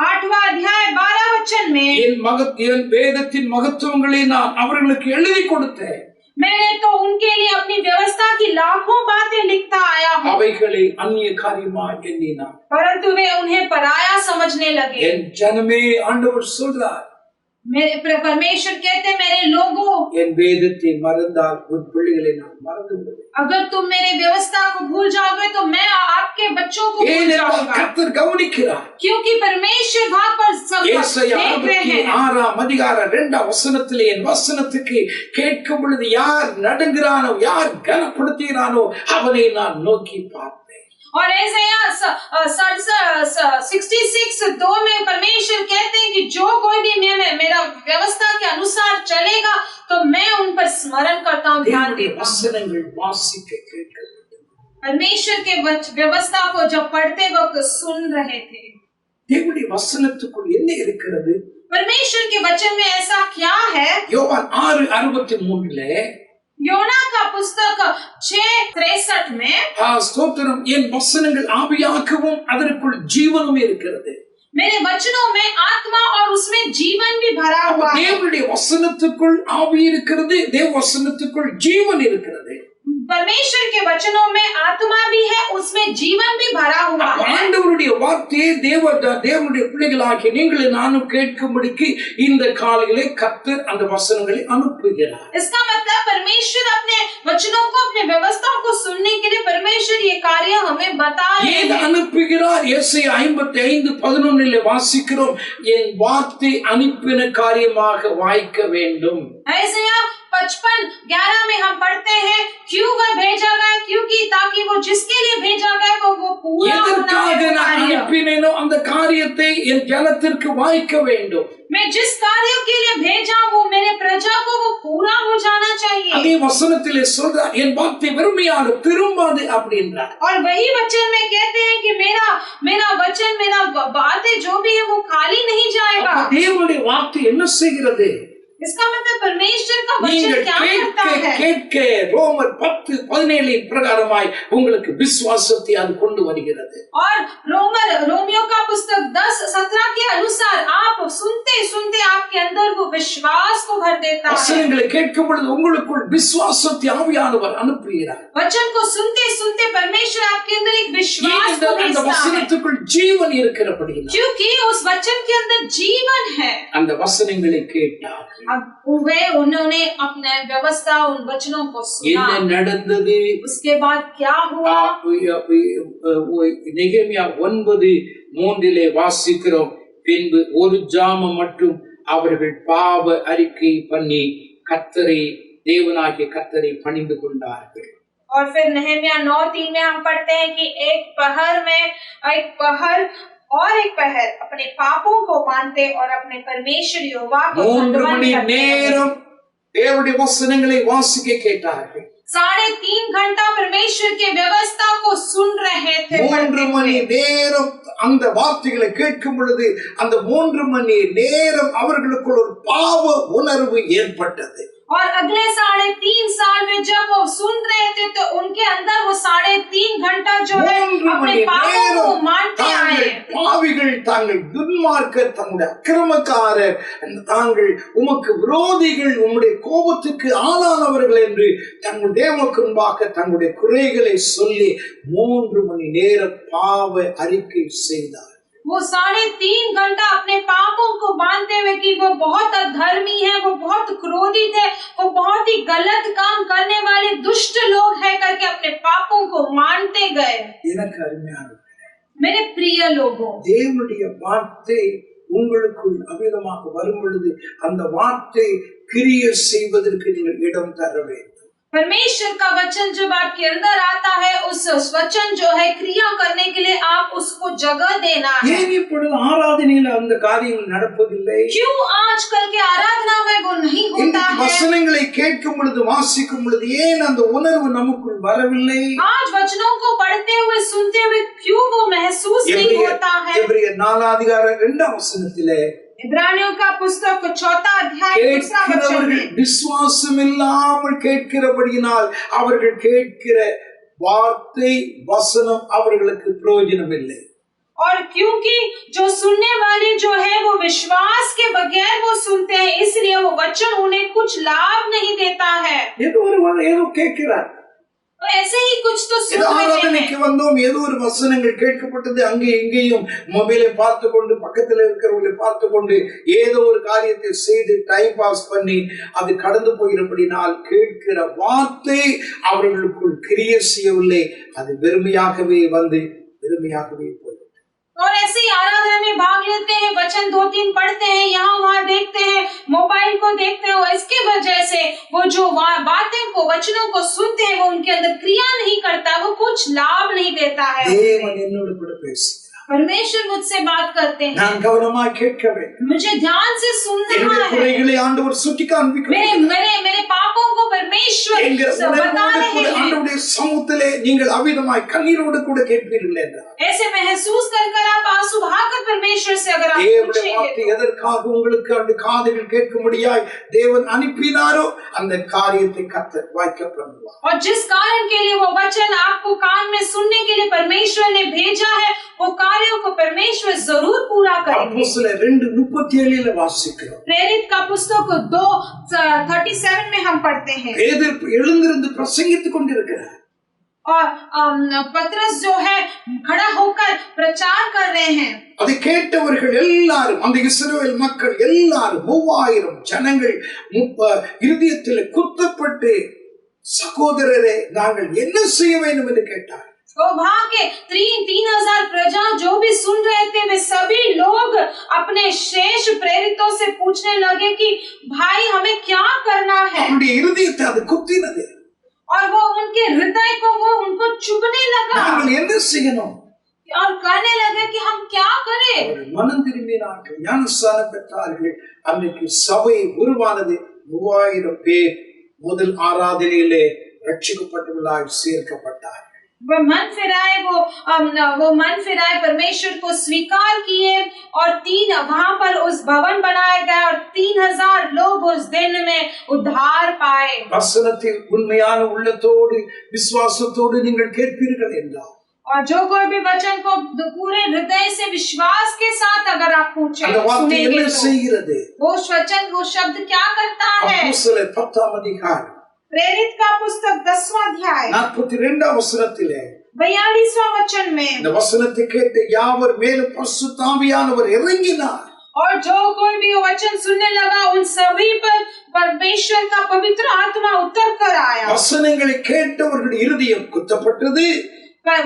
8वां अध्याय 12 वचन में, என் வேதத்தின் மகத்துவங்களை நான் அவர்களுக்கு எழுதி கொடுத்தேன். मैंने तो उनके लिए अपनी व्यवस्था की लाखों बातें लिखता आया हूँ, அவைகளை அந்நிய காரியமாய் எண்ணினார். परंतु वे उन्हें पराया समझने लगे। என் ஜனமே, ஆண்டவர் சொல்றார், परमेश्वर कहते हैं मेरे लोगों, என் வேதத்தை மறந்தால் உன் பிள்ளைகளை நான் மறந்து விடுவேன். अगर तुम मेरे व्यवस्था को भूल जाओगे तो मैं आपके बच्चों को भूल ஏனென்றால் जाऊंगा, கர்த்தர் கவனிக்கிறார். क्योंकि परमेश्वर वहां पर सब ஏசாயா देख रहे हैं. 66:2 என் வசனத்துக்கு கேட்கும் பொழுது யார் நடுங்குறானோ, யார் கனப்படுத்துகிறானோ அவனை நான் நோக்கி பார்ப்பேன். और ऐसे 66:2 में परमेश्वर कहते हैं कि जो कोई भी मेरा व्यवस्था के अनुसार चलेगा तो मैं उन पर स्मरण करता हूँ, ध्यान देता हूँ. வசனங்கள் வாசிக்க கேட்க வேண்டும். परमेश्वर के व्यवस्था को जब पढ़ते वक्त सुन रहे थे. தேவனுடைய வசனத்துக்குள் என்ன இருக்கிறது? परमेश्वर के वचन में ऐसा क्या है? யோவான் 6:63 योना का पुस्तक 6:63 में ஸ்தோத்திரம், என் வசனங்கள் ஆவியாகவும் அதற்குள் ஜீவனும் இருக்கிறது. मेरे वचनों में आत्मा और उसमें जीवन भी भरा हुआ है. தேவனுடைய வசனத்துக்குள் ஆவி இருக்கிறது, தேவ வசனத்துக்குள் ஜீவன் இருக்கிறது. परमेश्वर के वचनों में आत्मा भी है, उसमें जीवन भी भरा हुआ है. ஆண்டவருடைய வார்த்தையை தேவனுடைய பிள்ளைகளாகிய நீங்கள் நானும் கேட்கும்படிக்கு இந்த காலையிலே கர்த்தர் அந்த வசனங்களை அனுப்புகிறார். इसका मतलब परमेश्वर अपने वचनों को, अपने व्यवस्थाओं को सुनने के लिए परमेश्वर ये कार्य हमें बता रहे ஏன் हैं. அனுப்புகிறார்? ஏசாயா 55:11 வாசிக்கிறோம், என் வார்த்தை அனுப்பின காரியமாக வாய்க்க வேண்டும். ऐसाया 55:11 में हम पढ़ते हैं, क्यों वह भेजा गया, क्योंकि ताकि वो जिसके लिए भेजा गया वो पूरा होना எதற்காக है. நான் அனுப்பினேனோ அந்த காரியத்தை என் ஜனத்திற்கு வாய்க்க வேண்டும். मैं जिस कार्य के लिए भेजा वो मेरे प्रजा को वो पूरा हो जाना चाहिए. அதே வசனத்திலே சொல்றார், என் வார்த்தை வெறுமையாக திரும்பாது அப்படின்றார். और वही वचन में कहते हैं कि मेरा वचन, मेरा बातें जो भी है वो खाली नहीं जाएगा. தேவனுடைய வார்த்தை என்ன செய்கிறது? इसका मतलब परमेश्वर का वचन நீங்கள் क्या करता है? கேட்க ரோமர் 10:17 பிரகாரமாய் உங்களுக்கு விசுவாசத்தை அது கொண்டு வருகிறது. और रोमियो का पुस्तक 10:17 के अनुसार आप सुनते सुनते आपके अंदर वो विश्वास को भर देता है. வசனங்களை கேட்கும் பொழுது உங்களுக்குள் விசுவாசத்தை ஆவியானவர் அனுப்புகிறார். वचन को सुनते सुनते परमेश्वर आपके अंदर एक विश्वास को அந்த भेजता है, வசனத்துக்குள் ஜீவன் இருக்கிறபடியால் क्योंकि उस वचन के अंदर जीवन है. அந்த வசனங்களை கேட்டார். अब उन्होंने अपने व्यवस्था, उन वचनों को என்ன सुना. நடந்தது? उसके बाद क्या हुआ? நெகேமியா 9:3 வாசிக்கிறோம், பின்பு ஒரு ஜாமம் மட்டும் அவர்கள் பாவ அறிக்கை பண்ணி கர்த்தரை, தேவனாகிய கர்த்தரை பணிந்து கொண்டார்கள். और फिर नहम्याह 9:3 में हम पढ़ते हैं कि एक पहर अपने पापों को मानते और अपने परमेश्वर यहोवा को 3 दंडवत மணி करते हैं. நேரம் தேவனுடைய வசனங்களை வாசிக்க கேட்டார்கள். 3.5 घंटा परमेश्वर के व्यवस्था को सुन रहे थे. 3 மணி நேரம் அந்த வார்த்தைகளை கேட்கும் பொழுது அந்த 3 மணி நேரம் அவர்களுக்குள் ஒரு பாவ உணர்வு ஏற்பட்டது. और अगले 3.5 साल में जब वो सुन रहे थे तो उनके अंदर वो 3.5 घंटा जो है अपने पापों को मानते आए. பாவிகள், தாங்கள் துன்மார்க்கர், தங்களுடைய அக்கிரமக்காரர், தாங்கள் உமக்கு விரோதிகள், உம்முடைய கோபத்துக்கு ஆளானவர்கள் என்று தங்கள் தேவனுக்கு முன்பாக தங்களுடைய குறைகளை சொல்லி 3 மணி நேரம் பாவ அறிக்கை செய்தார். वो 3.5 घंटा अपने पापों को मानते हुए कि वो बहुत अधर्मी है, वो बहुत क्रोधित है, वो बहुत ही गलत काम करने वाले दुष्ट लोग है करके अपने पापों को मानते गए. எனக்கு அருமையானது, मेरे प्रिय लोगों, தேவனுடைய வார்த்தை உங்களுக்குள் அமிதமாக வரும் பொழுது அந்த வார்த்தை கிரியை செய்வதற்கு நீங்கள் இடம் தர வேண்டும். परमेश्वर का वचन जब आपके अंदर आता है, उस वचन जो है क्रिया करने के लिए आप उसको जगह देना है. ஏன் இப்பொழுது ஆராதனையில அந்த காரியங்கள் நடப்பதில்லை? क्यों आजकल के आराधना में वो नहीं होता है? வசனங்களை கேட்கும் பொழுது, வாசிக்கும் பொழுது ஏன் அந்த உணர்வு நமக்குள் வரவில்லை? आज वचनों को पढ़ते हुए, सुनते हुए क्यों वो महसूस नहीं होता है? எபிரேயர் 4:2 इब्रानियों का पुस्तक 4 अध्याय 2 वचन में, விசுவாசம் இல்லாமல் கேட்கிறபடியினால் அவர்கள் கேட்கிற வார்த்தை வசனம் அவர்களுக்கு பிரயோஜனம் இல்லை. और क्योंकि जो सुनने वाले जो है वो विश्वास के बगैर वो सुनते हैं, इसलिए वो वचन उन्हें कुछ लाभ नहीं देता है. ஏதோ கேட்கிறார், तो ऐसे ही कुछ तो सुन ஏதோ रहे ஆராதனைக்கு हैं। வந்தோம், ஏதோ ஒரு வசனங்கள் கேட்கப்பட்டது, அங்கே இங்கேயும் மொபைலை பார்த்து கொண்டு பக்கத்தில் இருக்கிறவர்களை பார்த்து கொண்டு ஏதோ ஒரு காரியத்தை செய்து டைம் பாஸ் பண்ணி அது கடந்து போகிறபடினால் கேட்கிற வார்த்தை அவர்களுக்குள் கிரியை செய்யவில்லை. அது வெறுமையாகவே வந்து வெறுமையாகவே போய் और ऐसे ही आराधना में भाग लेते हैं, वचन 2-3 पढ़ते हैं, यहाँ वहाँ देखते हैं, मोबाइल को देखते हैं, और इसके वजह से वो जो बातें को वचनों को सुनते हैं वो उनके अंदर क्रिया नहीं करता, वो कुछ लाभ नहीं देता है। தேவன் என்னோடு கூட பேசுகிறார். परमेश्वर मुझसे बात करते हैं, நான் கவனமாய் கேட்க வேண்டும். मुझे ध्यान से सुनना என்னுடைய है। குறைகளை ஆண்டவர் சுட்டி காண்பிக்கிறார். मेरे पापों को परमेश्वर என்கிற बता உணர்வோடு रहे கூட हैं। ஆண்டவருடைய சமூகத்திலே நீங்கள் அவிதமாய் கண்ணீரோடு கூட கேட்பீர்கள் என்றார். ऐसे महसूस कर आप आंसू बहाकर परमेश्वर से अगर आप தேவனுடைய வார்த்தை पूछेंगे, எதற்காக உங்களுக்கு அந்த காதுகள் கேட்கும்படியாய் தேவன் அனுப்பினாரோ அந்த காரியத்தை கர்த்தர் வாய்க்க பண்ணுவார். और जिस कारण के लिए वो वचन आपको कान में सुनने के लिए परमेश्वर ने भेजा है, वो कार्यों को परमेश्वर जरूर पूरा करेंगे। அப்போஸ்தலர் 2:37 வாசிக்கிறோம். प्रेरित का पुस्तक 2:37 में हम पढ़ते हैं, பேதுரு எழுந்திருந்து பிரசங்கித்துக் கொண்டிருக்கிறார். और पतरस जो है खड़ा होकर प्रचार कर रहे हैं। அதை கேட்டவர்கள் எல்லாரும், அந்த இஸ்ரவேல் மக்கள் எல்லாரும் 3000 ஜனங்கள் இருதயத்தில் குத்தப்பட்டு, சகோதரரே நாங்கள் என்ன செய்ய வேண்டும் என்று கேட்டார். तो वहां के 3,000 प्रजा जो भी सुन रहे थे, वे सभी लोग अपने शेष प्रेरितों से पूछने लगे कि भाई हमें क्या करना है। அவருடைய இருதயத்தை அது குத்தினது. और वो उनके हृदय को वो उनको चुभने लगा, நாங்கள் என்ன செய்யணும்? और कहने लगे कि हम क्या करें। அவர்கள் மனம் திரும்பினார்கள், ஞானஸ்நானம் பெற்றார்கள். அன்றைக்கு சபை உருவானது. 3000 பேர் முதல் ஆராதனையிலே ரட்சிக்கப்பட்டவர்களாய் சேர்க்கப்பட்டார்கள். वो मन फिराए परमेश्वर को स्वीकार किए, और वहां पर उस भवन बनाया गया, और 3,000 लोग उस दिन में उद्धार पाए। வசனத்தில் உண்மையான உள்ளத்தோடு விசுவாசத்தோடு நீங்கள் கேட்பீர்கள் என்றால், और जो कोई भी वचन को पूरे हृदय से विश्वास के साथ अगर आप पूछें, அந்த வார்த்தை सुनेंगे என்ன तो செய்கிறது? वो वचन, वो शब्द क्या करता है। அப்போஸ்தலர் 10ஆம் அதிகாரம் प्रेरित का पुस्तक 10वां अध्याय 42ஆம் வசனத்திலே 42वां वचन में, இந்த வசனத்தை கேட்ட யாவர் மேலும் பரிசுத்த ஆவியானவர் இறங்கினார். और जो कोई भी वो वचन सुनने लगा, उन सभी पर परमेश्वर का पवित्र आत्मा उतर कर आया। வசனங்களை கேட்டவர்கள் இருதயம் குத்தப்பட்டது.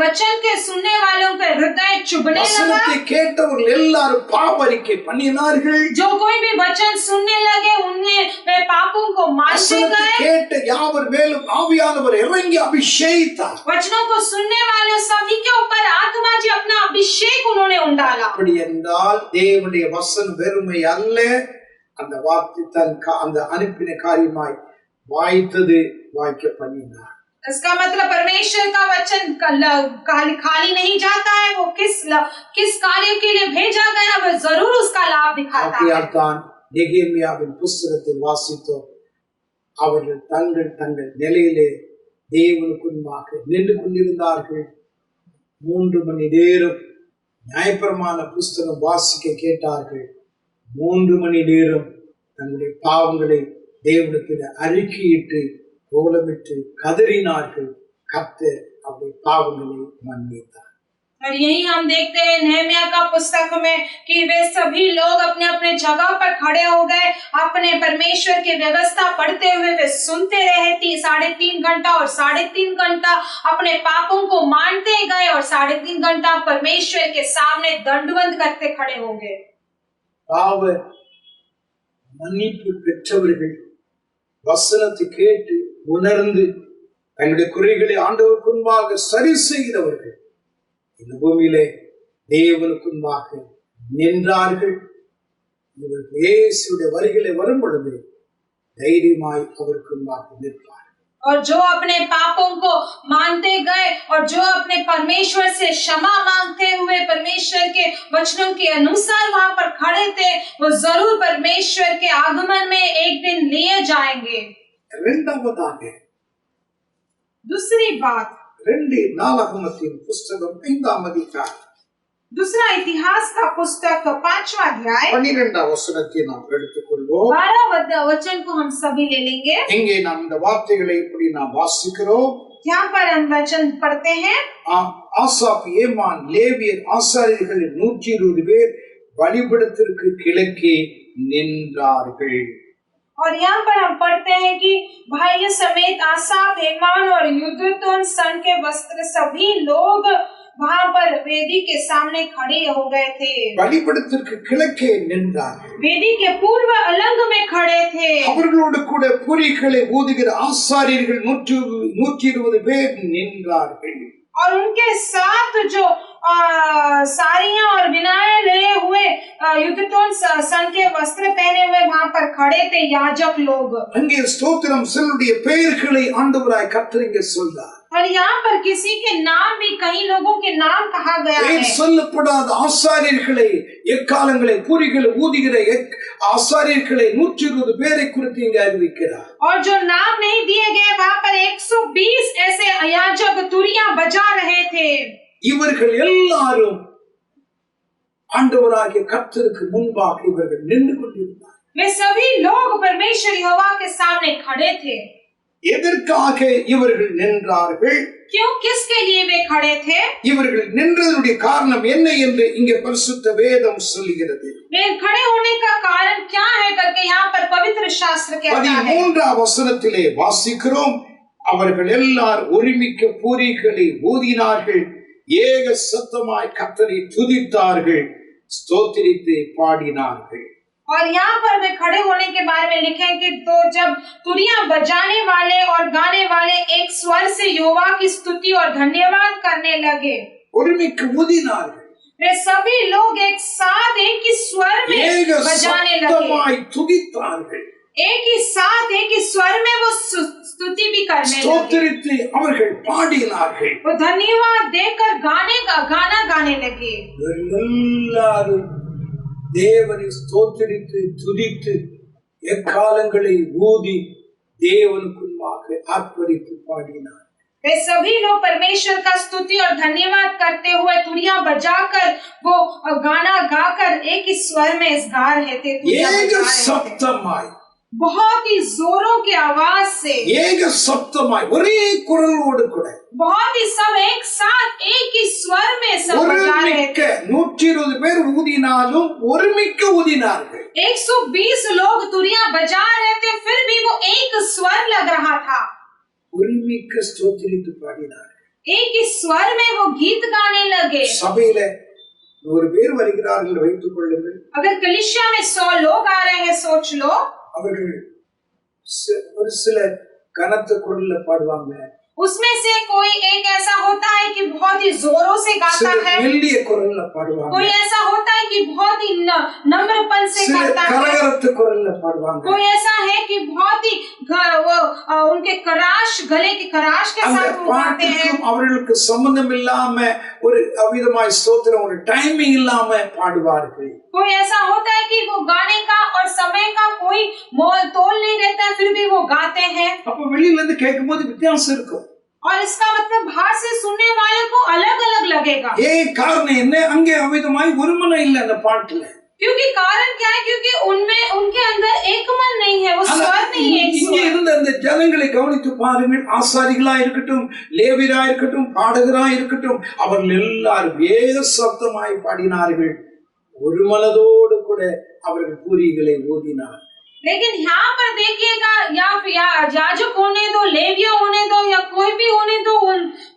वचन के सुनने वालों के हृदय चुभने लगा। வசனத்தை கேட்டவர்கள் எல்லாரும் பாவரிக்கை பண்ணினார்கள். जो कोई भी वचन सुनने लगे, उनने वे पापों को मानते வசனத்தை गए। கேட்ட யாவர் மேலும் ஆவியானவர் இறங்கி அபிஷேகித்தார். वचनों को सुनने वाले सभी के ऊपर आत्मा जी अपना अभिषेक उन्होंने उंडाला। அப்படி என்றால் தேவனுடைய வசனம் வெறுமை அல்ல, அந்த வார்த்தை அந்த அனுப்பின காரியமாய் வாய்த்தது, வாய்க்க பண்ணினார். इसका मतलब परमेश्वर का वचन खाली नहीं जाता है, वो किस कार्य के लिए भेजा गया, वह जरूर उसका लाभ दिखाता है। தான் நெகேமியாவின் புஸ்தகத்தில் வாசித்தோம். அவர்கள் தங்கள் நிலையிலே தேவனுக்கு முன்பாக நின்று கொண்டிருந்தார்கள். 3 மணி நேரம் நியாயப்பிரமாண புஸ்தகம் வாசிக்க கேட்டார்கள். 3 மணி நேரம் தங்களுடைய பாவங்களை தேவனிடத்தில் அறிக்கையிட்டு கோலமிட்டு கதறினார்கள். கர்த்தர் அவருடைய பாவங்களை மன்னித்தார். और यही हम देखते हैं नहम्या का पुस्तक में कि वे सभी लोग अपने अपने जगह पर खड़े हो गए, अपने परमेश्वर की व्यवस्था पढ़ते हुए वे सुनते रहे 3.5 घंटा, और 3.5 घंटा अपने पापों को मानते गए, और 3.5 घंटा परमेश्वर के सामने दंडवत करते खड़े हो गए। பாவ மன்னிப்பு பெற்றவர்கள் வசனத்தை கேட்டு உணர்ந்து தங்களுடைய குறைகளை ஆண்டவருக்கு முன்பாக சரி செய்கிறவர்கள் இந்த பூமியிலே தேவனுக்கு முன்பாக நின்றார்கள். இவர்கள் இயேசுடைய வருகையிலே வரும் பொழுது தைரியமாய் அவருக்கு முன்பாக நிற்பார். और जो अपने पापों को मानते गए, और जो अपने परमेश्वर से क्षमा मांगते हुए परमेश्वर के वचनों के अनुसार वहां पर खड़े थे, वो जरूर परमेश्वर के आगमन में एक दिन लिए जाएंगे। இரண்டாவதாக दूसरी बात, 2 நாளாகமத்தின் புஸ்தகம் 5ஆம் அதிகாரம் दूसरा इतिहास का पुस्तक 5वां अध्याय 12ஆம் வசனத்தை நாம் எடுத்துக்கொள்வோம். 12 वचन को हम सभी ले लेंगे। இங்கே நாம் இந்த வார்த்தைகளை இப்படி நாம் வாசிக்கிறோம். यहाँ पर हम वचन पढ़ते हैं, ஆசாப், ஏமான், லேவியர், ஆசாரியர்கள் 120 பேர் பலிபீடத்திற்கு கிழக்கே நின்றார்கள். और यहाँ पर हम पढ़ते हैं कि भाइयों समेत आसाफ, हेमान और युद्धुतुन सन के वस्त्र सभी लोग वहाँ पर वेदी के सामने खड़े हो गए थे. பலிபீடத்திற்கு கிழக்கே நின்றார்கள். वेदी के पूर्व अलंग में खड़े थे. அவர்களோடு கூட பூரிகளை ஊதுகிற ஆசாரியர்கள் 120 பேர் நின்றார்கள். और उनके साथ जो साड़ियां और बिनाए लिए हुए युद्धतोन सन के वस्त्र पहने हुए वहां पर खड़े थे याजक लोग. அங்கே ஸ்தோத்திரம், சிலருடைய பெயர்களை ஆண்டவராய் கர்த்தர் இங்கே சொல்றார். और यहाँ पर किसी के नाम भी, कई लोगों के नाम कहा गया है. பெயர் சொல்லப்படாத ஆசாரியர்களை, எக்காலங்களை பூரிகளை ஊதுகிற ஆசாரியர்களை 120 பேரை குறித்து இங்கே அறிவிக்கிறார். और जो नाम नहीं दिए गए वहाँ पर 120 ऐसे याजक तुरियां बजा रहे थे. இவர்கள் எல்லாரும் ஆண்டவராகிய கர்த்தருக்கு முன்பாக இவர்கள் நின்று கொண்டிருந்தார். वे सभी लोग परमेश्वर यहोवा के सामने खड़े थे. எதற்காக இவர்கள் நின்றார்கள்? क्यों, किसके लिए वे खड़े थे? இவர்கள் நின்றதுடைய காரணம் என்ன என்று இங்கே பரிசுத்த வேதம் சொல்லுகிறது. वे खड़े होने का कारण क्या है करके यहाँ पर पवित्र शास्त्र कहता है. 13ஆம் வசனத்திலே வாசிக்கிறோம், அவர்கள் எல்லாரும் ஒருமிக்க பூரிகளை ஊதினார்கள், ஏக சத்தமாய் கர்த்தரை துதித்தார்கள், ஸ்தோத்திரித்து பாடினார்கள். और यहाँ पर वे खड़े होने के बारे में लिखे कि तो जब तुरियां बजाने वाले और गाने वाले एक स्वर से यहोवा की स्तुति और धन्यवाद करने लगे. ஒருமிக்க ஊதினார்கள், वे सभी लोग एक साथ एक ही स्वर में ஏக बजाने लगे. சத்தமாய் துதித்தார்கள், एक ही साथ एक ही स्वर में वो स्तुति भी करने लगे. ஸ்தோத்திரித்து அவர்கள் பாடினார்கள். वो धन्यवाद देकर गाना गाने लगे. எல்லாரும் தேவனை ஸ்தோத்திரித்து துதித்து எக்காலங்களை ஊதி தேவனுக்குள்ளாக ஆர்ப்பரித்து பாடினார். वे सभी लोग परमेश्वर का स्तुति और धन्यवाद करते हुए तुरियां बजाकर वो गाना गाकर एक ही स्वर में गा रहे थे. ஏக சப்தமாய், बहुत ही जोरों की आवाज से, ஏக சப்தமாய், ஒரே குரலோடு கூட बहुत ही सब एक साथ एक ही स्वर में सब बजा रहे थे. 120 பேர் ஊதினாலும் ஒருமிக்க ஊதினார்கள். 120 लोग तुरियां बजा रहे थे, फिर भी वो एक स्वर लग रहा था. ஒருமிக்க ஸ்தோத்திரித்து பாடினார்கள். एक ही स्वर में वो गीत गाने लगे. சபையில 100 பேர் வருகிறார்கள் வைத்துக் கொள்ளுங்கள். अगर कलीसिया में 100 लोग आ रहे हैं, सोच लो. அவர்கள் ஒரு சில கனத்த குரல்ல பாடுவாங்க, उसमें से कोई एक ऐसा होता है कि बहुत ही जोरों से गाता है, மெல்லிய குரல்ல பாடுவாங்க, कोई ऐसा होता है कि बहुत ही नम्रपन से गाता है, கரகரத்த குரல்ல பாடுவாங்க, कोई ऐसा है कि बहुत ही उनके कराश, गले की कराश के साथ वो गाते हैं. அவர்களுக்கு சம்பந்தம் இல்லாம ஒரு அவிதமாய் ஸ்தோத்திரம், ஒரு டைமிங் இல்லாம பாடுவார்கள். कोई ऐसा होता है कि वो गाने का और समय का कोई मोल तोल नहीं रहता, फिर भी वो गाते हैं. அப்ப வெளியில இருந்து கேட்கும்போது வித்தியாசம் இருக்கும். और इसका मतलब बाहर से सुनने वाले को अलग अलग लगेगा. காரணம் என்ன? அங்கே அவிதமாய் ஒருமனம் இல்ல அந்த பாட்டுல. क्योंकि कारण क्या है? क्योंकि उनमें उनके अंदर एक मन नहीं है, वो स्वर नहीं है. இங்கே இருந்த அந்த ஜனங்களை கவனித்து பாருங்கள். ஆசாரிகளா இருக்கட்டும், லேவியரா இருக்கட்டும், பாடகரா இருக்கட்டும், அவர்கள் எல்லாரும் ஏக சப்தமாய் பாடினார்கள். ஒரு மனதோடு கூட அவர்கள் பூரிகளை ஊதினார். लेकिन यहाँ पर देखिएगा, या याजक होने दो, लेविया होने दो, या कोई भी होने दो,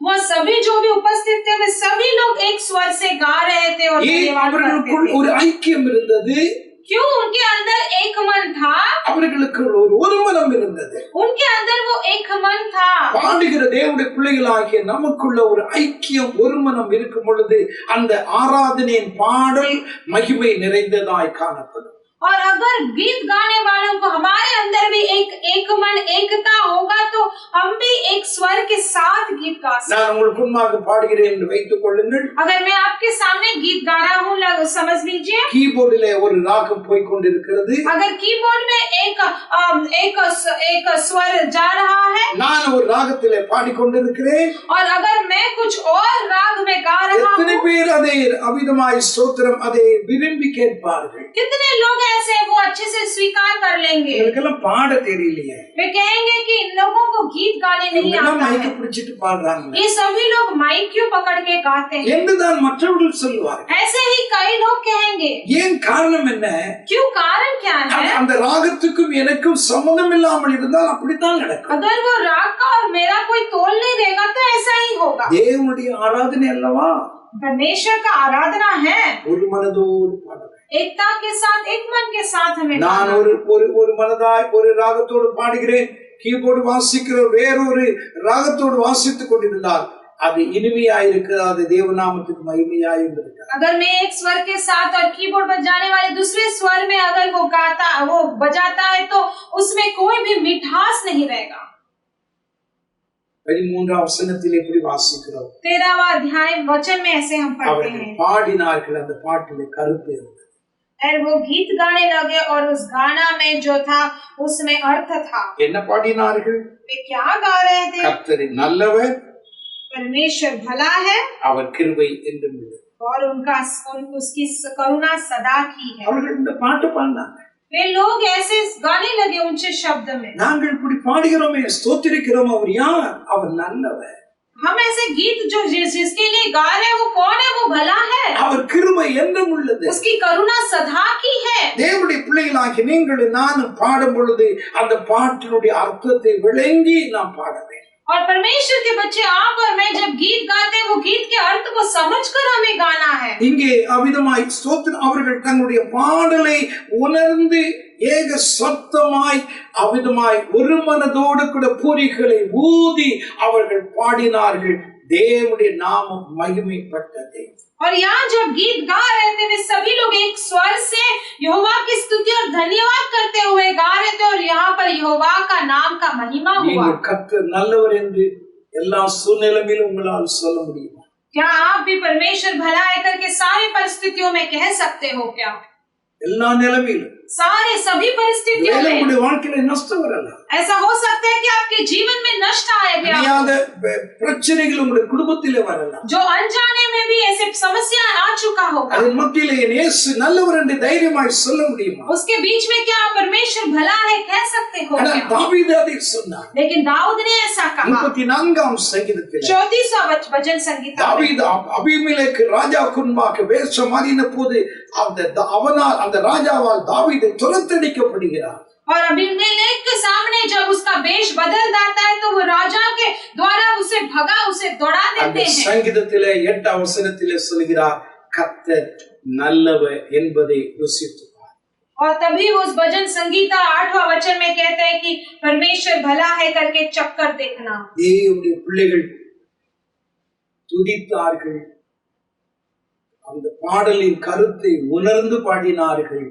वो सभी जो भी उपस्थित थे वे सभी लोग एक स्वर से गा रहे थे और धन्यवाद करते थे. ஒரு ஐக்கியம் இருந்தது. क्यों? उनके अंदर एक मन था. அவர்களுக்கு ஒரு மனம் இருந்தது. उनके अंदर वो एक मन था. பாடுகிற தேவனுடைய பிள்ளைகளாகிய நமக்குள்ள ஒரு ஐக்கியம், ஒரு மனம் இருக்கும் பொழுது அந்த ஆராதனையின் பாடல் மகிமை நிறைந்ததாய் காணப்படும். और अगर गीत गाने वालों को हमारे अंदर भी एक मन, एकता होगा तो हम भी एक स्वर के साथ गीत गा सकते. நான் உங்களுக்கு முன்பாக பாடுகிறேன் என்று வைத்துக் கொள்ளுங்கள். अगर मैं आपके सामने गीत गा रहा हूँ, समझ लीजिए. கீபோர்டிலே ஒரு ராகம் போய் கொண்டிருக்கிறது. अगर कीबोर्ड में एक स्वर जा रहा है, நான் ஒரு ராகத்திலே பாடிக்கொண்டிருக்கிறேன். और अगर मैं कुछ और राग में गा रहा எத்தனை हूँ। பேர் அதை அவிதமாய் ஸ்தோத்திரம் அதை விரும்பி கேட்பார்கள். कितने लोग ऐसे हैं वो अच्छे से स्वीकार कर लेंगे। இவங்களுக்கெல்லாம் பாட தெரியலையே, वे कहेंगे कि इन लोगों को गीत गाने नहीं இவங்கெல்லாம் आता மைக்க है, பிடிச்சிட்டு பாடுறாங்க ये सभी लोग माइक क्यों पकड़ के गाते हैं, என்றுதான் மற்றவர்கள் சொல்வார்கள். ऐसे ही कई लोग कहेंगे। ஏன் காரணம் என்ன? क्यों? कारण क्या है? அந்த ராகத்துக்கும் எனக்கும் சம்மதம் இல்லாமல் இருந்தால் அப்படித்தான் நடக்கும். अगर वो राग का और मेरा कोई तोल नहीं देगा तो ऐसा ही होगा। தேவனுடைய ஆராதனை அல்லவா, परमेश्वर का आराधना है, ஒரு மனதோடு பாட வேண்டும். एकता के साथ, एक मन के साथ हमें நான் गाना। ஒரு மனதாய் ஒரு ராகத்தோடு பாடுகிறேன், கீபோர்டு வாசிக்கிற வேறொரு ராகத்தோடு வாசித்துக் கொண்டிருந்தால் அது இனிமையாயிருக்காது, தேவநாமத்துக்கு மகிமையாயிருக்கிறது. अगर मैं एक स्वर के साथ और कीबोर्ड बजाने वाले दूसरे स्वर में अगर वो बजाता है तो उसमें कोई भी मिठास नहीं रहेगा। 13 வசனத்தில் எப்படி வாசிக்கிறோம்? 13वां अध्याय वचन में ऐसे हम पढ़ते அவர்கள் हैं, பாடினார்கள், அந்த பாட்டிலே கருத்து இருந்தது. और वो गीत गाने लगे और उस गाना में जो था उसमें अर्थ था। என்ன பாடினார்கள்? वे क्या गा रहे थे? கர்த்தர் நல்லவர், परमेश्वर भला है அவர் கிருபை என்றும் உள்ளது. और उसकी करुणा सदा की है। அவர்கள் இந்த பாட்டு பாடினாங்க. वे लोग ऐसे गाने लगे ऊंचे शब्द में। நாங்கள் இப்படி பாடுகிறோமே, ஸ்தோத்திரிக்கிறோம், அவர் யார்? அவர் நல்லவர். हम ऐसे गीत जो जिसके लिए गा रहे हैं वो कौन है? वो भला है, அவர் கிருபை என்றும் உள்ளது. उसकी करुणा सदा की है। தேவனுடைய பிள்ளைகளாகி நீங்கள் நானும் பாடும் பொழுது அந்த பாட்டினுடைய அர்த்தத்தை விளங்கி நாம் பாட வேண்டும். और परमेश्वर के बच्चे आप और मैं जब गीत गाते हैं वो गीत के अर्थ को समझकर हमें गाना है। இங்கே அவிதமாய் ஸ்தோத்திரம் அவர்கள் தங்களுடைய பாடலை உணர்ந்து ஏக சத்தமாய் அவிதமாய் ஒரு மனதோடு கூட பூரிகளை ஊதி அவர்கள் பாடினார்கள். தேவனுடைய நாமம் மகிமைப்பட்டது. और यहाँ जब गीत गा रहे थे वे सभी लोग एक स्वर से यहोवा की स्तुति और धन्यवाद करते हुए गा रहे थे और यहाँ पर यहोवा का नाम का महिमा हुआ। நீங்கள் கர்த்தர் நல்லவர் என்று எல்லா சூழ்நிலையிலும் உங்களால் சொல்ல முடியுமா? क्या आप भी परमेश्वर भला है करके सारी परिस्थितियों में कह सकते हो? क्या எல்லா நிலைமையிலும் सारे सभी परिस्थितियों में உங்களுடைய வாழ்க்கையில நஷ்டம் வரலாம். ऐसा हो सकता है कि आपके जीवन में नष्ट आएगा, தெரியாத பிரச்சனைகள் உங்களுடைய குடும்பத்திலே வரலாம். जो अनजाने में भी ऐसे समस्या आ चुका होगा। அதன் மத்தியிலே இயேசு நல்லவர் என்று தைரியமாய் சொல்ல முடியுமா? उसके बीच में क्या आप परमेश्वर भला है कह सकते हो? ஆனால் क्या? தாவீது அதை சொன்னார். लेकिन दाऊद ने ऐसा कहा। 34ஆம் சங்கீதத்திலே 34वां भजन संगीता में தாவீது அபிமெலேக்கு ராஜாவுக்கு முன்பாக வேஷம் மாறின போது அந்த ராஜாவால் தாவீது துரத்தடிக்கப்படுகிறார். और अबीमेलेक के सामने जब उसका वेश बदल जाता है तो वो राजा के द्वारा उसे भगा, उसे दौड़ा அந்த देते हैं। சங்கீதத்திலே 8ஆம் வசனத்திலே சொல்கிறார், கர்த்தர் நல்லவர் என்பதை ருசித்து பார். और तभी वो उस भजन संगीता 8वां वचन में कहते हैं कि परमेश्वर भला है करके चक्कर देखना। தேவனுடைய பிள்ளைகள் துதித்தார்கள், அந்த பாடலின் கருத்தை உணர்ந்து பாடினார்கள்,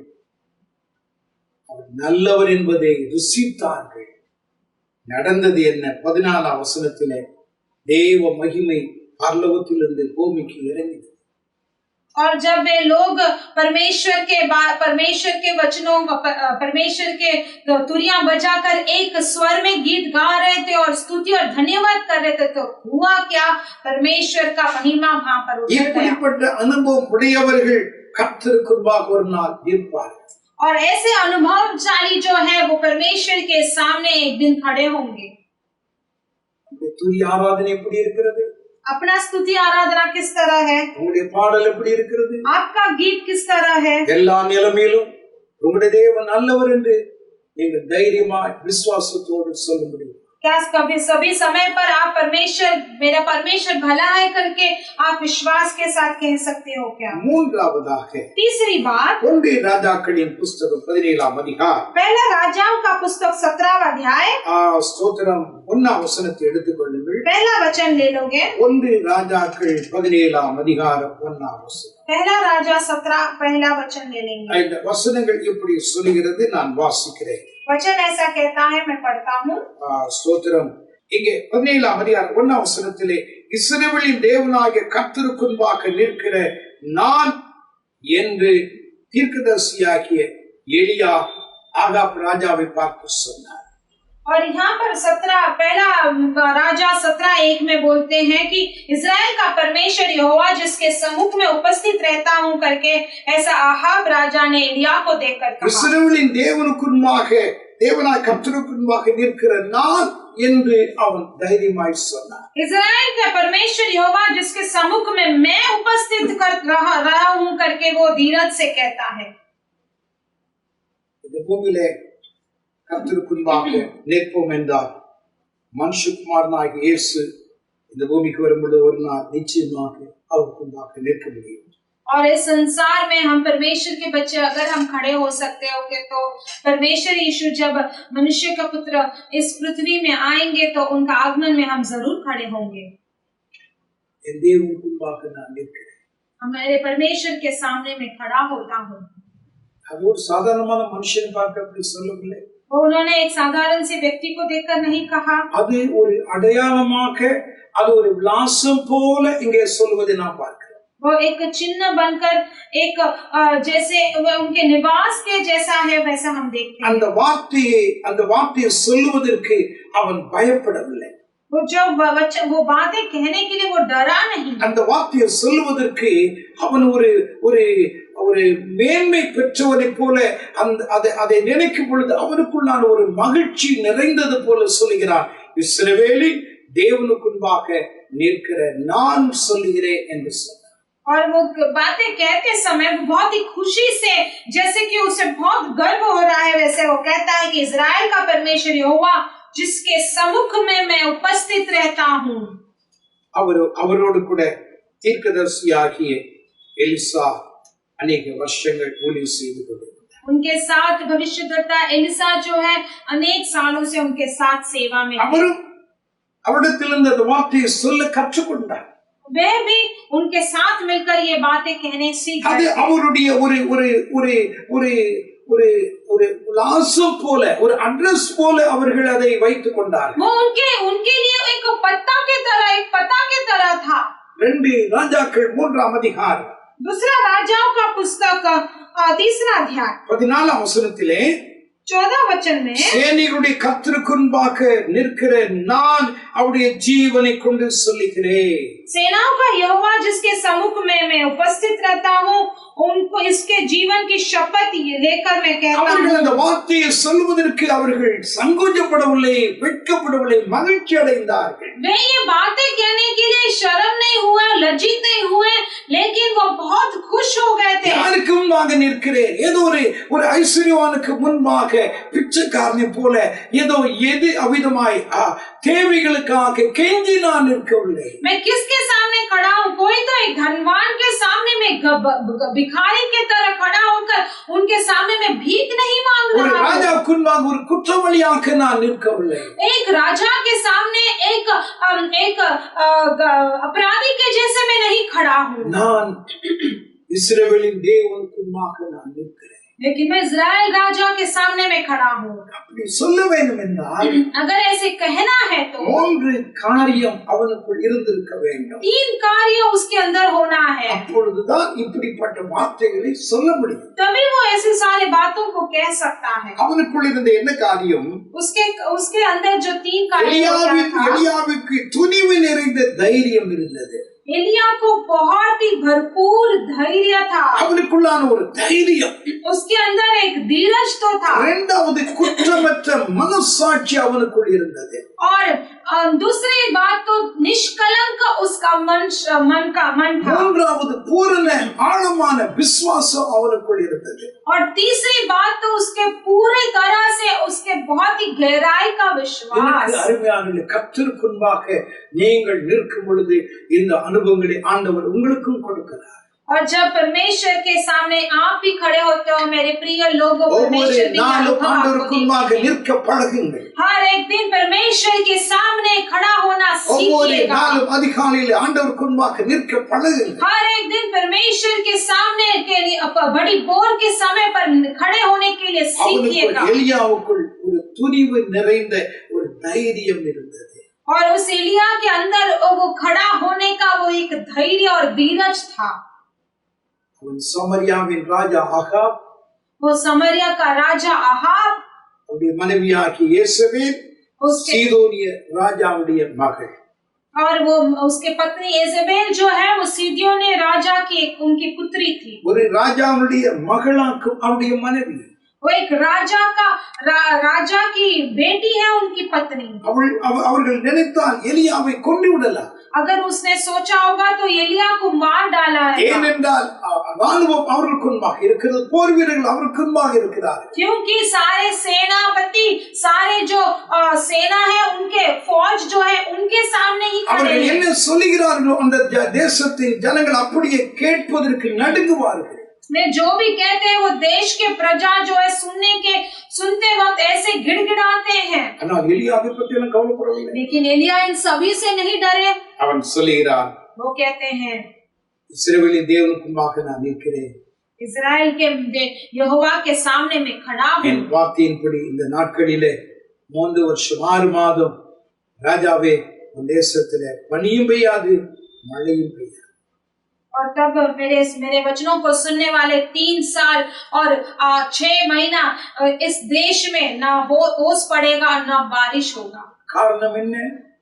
அவர் நல்லவர் என்பதை ருசித்தார்கள். நடந்தது என்ன? 14ஆம் வசனத்திலே தேவ மகிமை பரலோகத்திலிருந்து பூமிக்கு இறங்கியது. और जब वे लोग परमेश्वर के वचनों परमेश्वर के तुरियां बजाकर एक स्वर में गीत गा रहे थे और स्तुति और धन्यवाद कर रहे थे तो हुआ क्या? परमेश्वर का महिमा वहां पर उतर गया। இப்படிப்பட்ட அனுபவம் உடையவர்கள் கர்த்தருக்கு முன்பாக ஒரு நாள் இருப்பார்கள். और ऐसे अनुभवशाली जो है वो परमेश्वर के सामने एक दिन खड़े होंगे। துதி ஆராதனை எப்படி இருக்கிறது? अपना स्तुति आराधना किस तरह है? உங்களுடைய பாடல் எப்படி இருக்கிறது? आपका गीत किस तरह है? எல்லா நிலைமையிலும் உங்களுடைய தேவன் நல்லவர் என்று நீங்கள் தைரியமாய் விசுவாசத்தோடு சொல்ல முடியும். क्या कभी सभी समय पर आप मेरा परमेश्वर भला है करके आप विश्वास के साथ कह सकते हो? क्या மூன்றாவதாக तीसरी बात, ஒன்று ராஜாக்களின் புஸ்தகம் 17ஆம் அதிகாரம் पहला राजाओं का पुस्तक 17वां अध्याय ஸ்தோத்திரம் 1ஆம் வசனத்தை எடுத்துக்கொள்ளுங்கள். पहला वचन ले लोगे। ஒன்று ராஜாக்கள் 17ஆம் அதிகாரம் 1ஆம் வசனம். पहला राजा 17 पहला वचन ले लेंगे। இந்த வசனங்கள் இப்படி சொல்கிறது, நான் வாசிக்கிறேன். वचन ऐसा कहता है, मैं पढ़ता हूँ। ஸ்தோத்திரம் இங்கே 17ஆம் அதிகாரம் 1ஆம் வசனத்திலே இஸ்ரவேலின் தேவனாகிய கர்த்தருக்கு முன்பாக நிற்கிற நான் என்று தீர்க்கதரிசியாகிய எலியா ஆகாப் ராஜாவை பார்த்து சொன்னார். और यहाँ पर 17 पहला राजा 17:1 में बोलते हैं कि इज़राइल का परमेश्वर यहोवा जिसके सम्मुख में उपस्थित रहता हूँ करके ऐसा आहाब राजा ने एलिया को देखकर कहा। இஸ்ரவேலின் தேவனுக்கு முன்பாக தேவனாய் கர்த்தருக்கு முன்பாக நிற்கிற நான் என்று அவன் தைரியமாய் சொன்னான். इज़राइल का परमेश्वर यहोवा जिसके सम्मुख में मैं उपस्थित कर रहा हूँ करके वो धीरज से कहता है। இந்த பூமியிலே கர்த்தருக்கு முன்பாக நிற்போம் என்றால் மனுஷகுமாரனாகிய இயேசு இந்த பூமிக்கு வரும்பொழுது ஒரு நாள் நிச்சயமாக அவருக்கு முன்பாக நிற்க முடியும். और इस संसार में हम परमेश्वर के बच्चे अगर हम खड़े हो सकते होंगे तो परमेश्वर यीशु जब मनुष्य का पुत्र इस पृथ्वी में आएंगे तो उनका आगमन में हम जरूर खड़े होंगे। என் தேவனுக்கு முன்பாக நான் நிற்கிறேன். हमारे परमेश्वर के सामने में खड़ा होता हूँ। அது ஒரு சாதாரணமான மனுஷனை பார்க்க அப்படி சொல்லவில்லை. उन्होंने एक साधारण से व्यक्ति को देखकर नहीं कहा। அது ஒரு அடையாளமாக அது ஒரு விலாசம் போல இங்கே சொல்வதை நான் பார்க்கிறேன். वो एक चिन्ह बनकर एक जैसे उनके निवास के जैसा है वैसा हम देखते हैं। அந்த வார்த்தையை சொல்லுவதற்கு அவன் பயப்படவில்லை. वो वो बातें कहने के लिए वो डरा नहीं। அந்த வார்த்தையை சொல்லுவதற்கு அவன் ஒரு ஒரு ஒரு மேன்மை பெற்றவனை போல அதை நினைக்கும் பொழுது அவனுக்குள்ளான ஒரு மகிழ்ச்சி நிறைந்தது போல சொல்லுகிறான். இஸ்ரவேலின் தேவனுக்கு முன்பாக நிற்கிற நான் சொல்லுகிறேன் என்று சொன்னார். और वो बातें कहते समय वो बहुत ही खुशी से जैसे कि उसे बहुत गर्व हो रहा है वैसे वो कहता है कि इज़राइल का परमेश्वर यहोवा जिसके सम्मुख में मैं उपस्थित रहता हूँ। அவரோடு கூட தீர்க்கதரிசியாகிய எலிசா अनेक वर्षங்கள் ஊழியம் செய்து கொண்டிருந்தார். उनके साथ भविष्यद्वक्ता एलिसा जो है अनेक सालों से उनके साथ सेवा में அவரும் அவரிடத்திலிருந்து அந்த வார்த்தையை சொல்ல கற்றுக்கொண்டார். वह भी उनके साथ मिलकर ये बातें कहने सीख அது गए। அவருடைய ஒரு ஒரு ஒரு ஒரு ஒரு ஒரு விலாசம் போல ஒரு அட்ரஸ் போல அவர்கள் அதை வைத்துக் கொண்டார்கள். वो उनके लिए एक पता के तरह था। 2 ராஜாக்கள் 3ஆம் அதிகாரம் दूसरा राजाओं का पुस्तक 3 अध्याय 14 வசனத்திலே 14 वचन में சேனைகளுடைய கர்த்தருக்கு முன்பாக நிற்கிற நான் அவருடைய ஜீவனை கொண்டு சொல்லுகிறேன். सेनाओं का यहोवा जिसके सम्मुख में मैं उपस्थित रहता हूँ उनको इसके जीवन की शपथ लेकर मैं कहता அவர்கள் हूँ। அந்த வார்த்தையை சொல்வதற்கு அவர்கள் சங்கோச்சப்படவில்லை, வெட்கப்படவில்லை, மகிழ்ச்சி அடைந்தார்கள். वे ये बातें कहने के लिए शर्म नहीं हुए, लज्जित नहीं हुए, लेकिन वो बहुत खुश हो गए थे। யாருக்கு முன்பாக நிற்கிறேன்? ஏதோ ஒரு ஐஸ்வர்யவானுக்கு முன்பாக பிச்சைக்காரனை போல ஏதோ எது அவிதமாய் தேவைகளுக்காக கெஞ்சி நான் நிற்கவில்லை. मैं किसके सामने खड़ा हूँ? कोई तो एक धनवान के सामने में भिखारी के तरह खड़ा होकर उनके सामने में भीख नहीं मांग ஒரு रहा हूँ। ராஜாவுக்கு முன்பாக ஒரு குற்றவாளியாக நான் நிற்கவில்லை. एक राजा के सामने एक अपराधी के जैसे मैं नहीं खड़ा हूँ। நான் இஸ்ரவேலின் தேவனுக்கு முன்பாக நான் நிற்கிறேன். लेकिन मैं इज़राइल राजा के सामने में खड़ा हूँ। அப்படி சொல்ல வேண்டும் என்றால் अगर ऐसे कहना है तो 3 காரியம் அவனுக்குள் இருந்திருக்க வேண்டும். 3 कार्य उसके अंदर होना है, அப்பொழுதுதான் இப்படிப்பட்ட வார்த்தைகளை சொல்ல முடியும். तभी वो ऐसी सारी बातों को कह सकता है। அவனுக்குள் இருந்த என்ன காரியம்? उसके अंदर जो 3 कार्य था, எலியாவுக்கு துணிவு நிறைந்த தைரியம் இருந்தது. एलिया को बहुत ही भरपूर धैर्य था। அவனுக்குள்ளான ஒரு தைரியம், उसके अंदर एक धीरज तो था। இரண்டாவது குற்றமற்ற மனசாட்சி அவனுக்குள் இருந்தது. और दूसरी बात तो निष्कलंक उसका मन था। மூன்றாவது பூரண ஆழமான விசுவாசம் அவனுக்குள் இருந்தது. और तीसरी बात तो उसके पूरी तरह से उसके बहुत ही गहराई का विश्वास। அருமையான கர்த்தருக்கு முன்பாக நீங்கள் நிற்கும் பொழுது இந்த அனுபவங்களை ஆண்டவர் உங்களுக்கும் கொடுக்கிறார். और जब परमेश्वर के सामने आप भी खड़े होते हो मेरे प्रिय लोगों, परमेश्वर भी ஆண்டவருக்கு முன்பாக நிற்க பழகுங்கள். हर एक दिन परमेश्वर के सामने खड़ा होना सीखिएगा। அதிகாலையில் ஆண்டவருக்கு முன்பாக நிற்க பழகுங்கள். हर एक दिन परमेश्वर के सामने के लिए बड़ी बोर के समय पर खड़े होने के लिए सीखिएगा। एलियाவுக்குள் ஒரு துணிவு நிறைந்த ஒரு தைரியம் இருந்தது. और उस एलिया के अंदर वो खड़ा होने का वो एक धैर्य और धीरज था। समरियाविன் ராஜா ஆகாப், वो समरिया का राजा आहाब, அவருடைய மனைவியாகிய யேசபேல், उसके சீதோனிய ராஜாவுடைய மகள். और वो उसके पत्नी इजेबेल जो है वो सीदियोने राजा की उनकी पुत्री थी. ஒரு ராஜாவுடைய மகளாக்கும் அவருடைய மனைவி. वो एक राजा का राजा की बेटी है उनकी पत्नी. அவர்கள் நினைத்தால் எலியாவை கொன்று விடலாம். अगर उसने सोचा होगा तो एलिया को मार डाला है. ஏனென்றால் ராணுவம் அவர்களுக்கு முன்பாக இருக்கிறது, போர் வீரர்கள் அவர்களுக்கு முன்பாக இருக்கிறார்கள். क्योंकि सारे सेनापति सारे जो सेना है उनके फौज जो है उनके सामने ही खड़े அவர்கள் हैं. என்ன சொல்லுகிறார்களோ அந்த தேசத்தின் ஜனங்கள் அப்படியே கேட்பதற்கு நடுங்குவார்கள். वे जो भी कहते हैं वो देश के प्रजा जो है सुनते वक्त ऐसे गिड़गिड़ाते हैं. ஆனால் எலியாவை பற்றி எல்லாம் கவலைப்படவில்லை. लेकिन एलिया इन सभी से नहीं डरे. அவன் சொல்லுகிறான், वो कहते हैं இஸ்ரவேலின் தேவனுக்கு முன்பாக நான் நிற்கிறேன். इस्राएल के यहोवा के सामने में खड़ा हूँ. என் வார்த்தையின்படி இந்த நாட்களிலே 3 வருஷம் 6 மாதம் ராஜாவே உன் தேசத்திலே பனியும் பெய்யாது மழையும் பெய்யாது. और तब मेरे वचनों को सुनने वाले 3 साल और 6 महीना इस देश में ना ओस पड़ेगा ना बारिश होगा. காரணம் என்ன?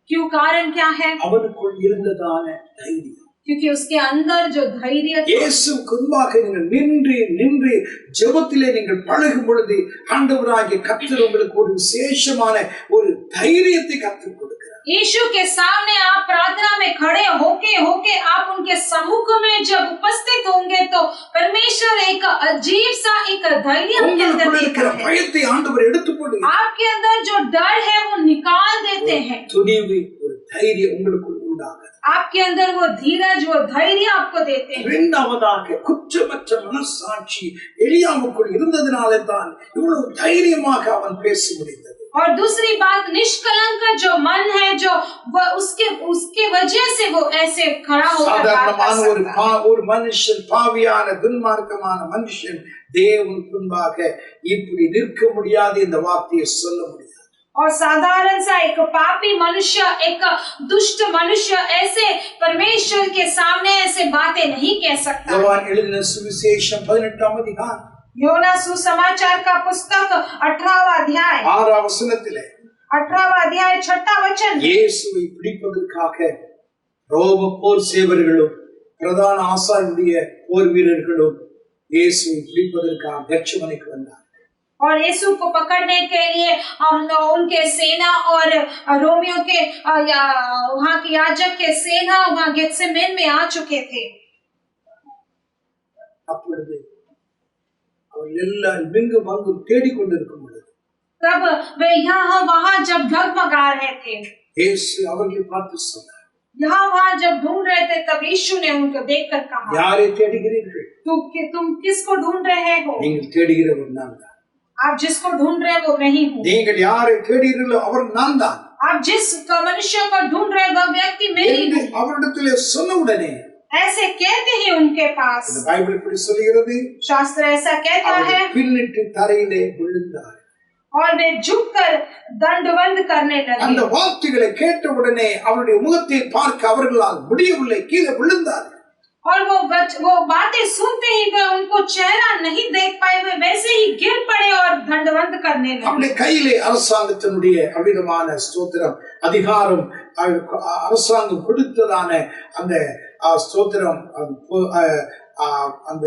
क्यों? कारण क्या है? அவனுக்குள் இருந்ததான தைரியம். क्योंकि उसके अंदर जो धैर्य था. இயேசுவுக்கு முன்பாக நீங்கள் நின்று ஜெபத்திலே நீங்கள் பழகும் பொழுது ஆண்டவராகிய கர்த்தர் உங்களுக்கு ஒரு விசேஷமான ஒரு தைரியத்தை கற்றுக் கொடுக்கிறார். यीशु के सामने आप प्रार्थना में खड़े होके आप उनके सम्मुख में जब उपस्थित होंगे तो परमेश्वर एक अजीब सा एक धैर्य आपके अंदर देता है. பயத்தை ஆண்டவர் எடுத்து போடுகிறார். आपके अंदर जो डर है वो निकाल देते हैं. துணிவு, ஒரு தைரியம் உங்களுக்கு உண்டாகும். आपके अंदर वो धीरज वो धैर्य आपको देते हैं. இரண்டாவதாக குற்றமற்ற மனசாட்சி எலியாவுக்குள் இருந்ததினாலே தான் இவ்வளவு தைரியமாக அவன் பேச முடிந்தது. और दूसरी बात निष्कलंक जो मन है जो उसके वजह से वो ऐसे खड़ा होकर சாதாரணமான ஒரு மனுஷன், பாவியான துன்மார்க்கமான மனுஷன் தேவனுக்கு முன்பாக இப்படி நிற்க முடியாது, இந்த வார்த்தையை சொல்ல முடியாது. और साधारण सा एक पापी मनुष्य एक दुष्ट मनुष्य ऐसे परमेश्वर के सामने ऐसे बातें नहीं कह सकता. யோவான் எழுதின சுவிசேஷம் 18ஆம் அதிகாரம் योना सुसमाचार का पुस्तक 18वां अध्याय 6ஆம் வசனத்திலே 18वां अध्याय 6वां वचन. இயேசுவை பிடிப்பதற்காக ரோம போர் சேவர்களும் பிரதான ஆசாரியருடைய போர் வீரர்களும் இயேசுவை பிடிப்பதற்காக கெத்செமனேக்கு வந்தார். और यीशु को पकड़ने के लिए उनके सेना और रोमियो के वहाँ के याजक के सेना वहाँ गेत्सेमने में आ चुके थे. அப்பொழுது அவர்கள் எல்லாரும் இங்கும் அங்கும் தேடிக்கொண்டிருக்கும் பொழுது तब वे यहाँ वहाँ जब डगमगा रहे थे, இயேசு அவர்களை பார்த்து சொன்னார், यहाँ वहाँ जब ढूंढ रहे थे तब यीशु ने उनको देखकर कहा, யாரை தேடுகிறீர்கள்? तुम किसको ढूंढ रहे हो? நீங்கள் தேடுகிறவர் நான் தான். आप जिसको ढूंढ रहे हो वो नहीं हूँ. நீங்கள் யாரை தேடுகிறீர்களோ அவர் நான் தான். आप जिस मनुष्य को ढूंढ रहे हो वह व्यक्ति मेरी हूँ. அவரிடத்திலே சொன்ன உடனே ऐसे कहते हैं उनके पास. இந்த பைபிள் இப்படி சொல்கிறது, शास्त्र ऐसा कहता है பின்னிட்டு தரையிலே விழுந்தார். और वे झुककर दंडवंद करने அந்த लगे. வார்த்தைகளை கேட்ட உடனே அவருடைய முகத்தை பார்க்க அவர்களால் முடியவில்லை, கீழே விழுந்தார். और वो बातें सुनते ही वे उनको चेहरा नहीं देख पाए, वे वैसे ही गिर पड़े और दंडवंद करने लगे. अपने கையிலே அரசாங்கத்தினுடைய அவிதமான ஸ்தோத்திரம் அதிகாரம் அரசாங்கம் கொடுத்ததான அந்த ஸ்தோத்திரம் அந்த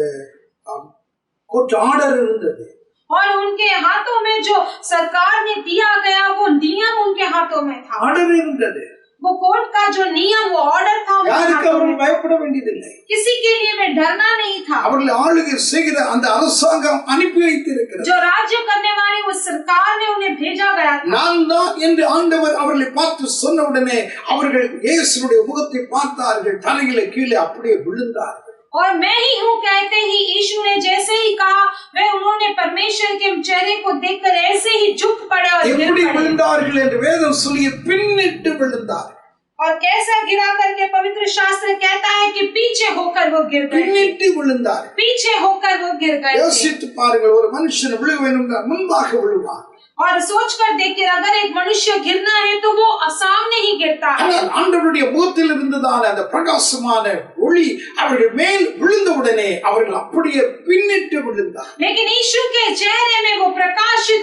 கோர்ட் ஆர்டர் இருந்தது. और उनके हाथों में जो सरकार ने दिया गया वो नियम उनके हाथों में था. ஆர்டர் இருந்தது. वो कोर्ट का जो नियम वो ऑर्डर था उनके யாருக்கு हाथों அவர்கள் में. பயப்பட வேண்டியதில்லை. किसी के लिए वे डरना नहीं था. அவர்கள் ஆளுகை செய்கிற அந்த அரசாங்கம் அனுப்பி வைத்திருக்கிறது. जो राज्य करने वाली वो सरकार ने उन्हें भेजा गया था. நான் தான் என்று ஆண்டவர் அவர்களை பார்த்து சொன்ன உடனே அவர்கள் இயேசுவுடைய முகத்தை பார்த்தார்கள், தலையிலே கீழே அப்படியே விழுந்தார்கள். और मैं ही हूँ कहते ही यीशु ने जैसे ही कहा वे उन्होंने परमेश्वर के चेहरे को देखकर ऐसे ही झुक पड़े और गिर எப்படி पड़े. விழுந்தார்கள் என்று வேதம் சொல்லிய பின்னிட்டு விழுந்தார்கள். और कैसा गिरा करके पवित्र शास्त्र कहता है कि पीछे होकर वो गिर गए. பின்னிட்டு விழுந்தார்கள். पीछे होकर वो गिर गए थे. யோசித்து பாருங்கள், ஒரு மனுஷன் விழ வேண்டும் என்றால் முன்பாக விழுவார். और सोचकर देखिए, अगर एक मनुष्य गिरना है तो वो सामने ही गिरता है। ஆனால் ஆண்டவருடைய முகத்தில் இருந்ததான அந்த பிரகாசமான ஒளி அவர்கள் மேல் விழுந்தவுடனே அவர்கள் அப்படியே பின்னிட்டு விழுந்தார். लेकिन यीशु के चेहरे में वो प्रकाशित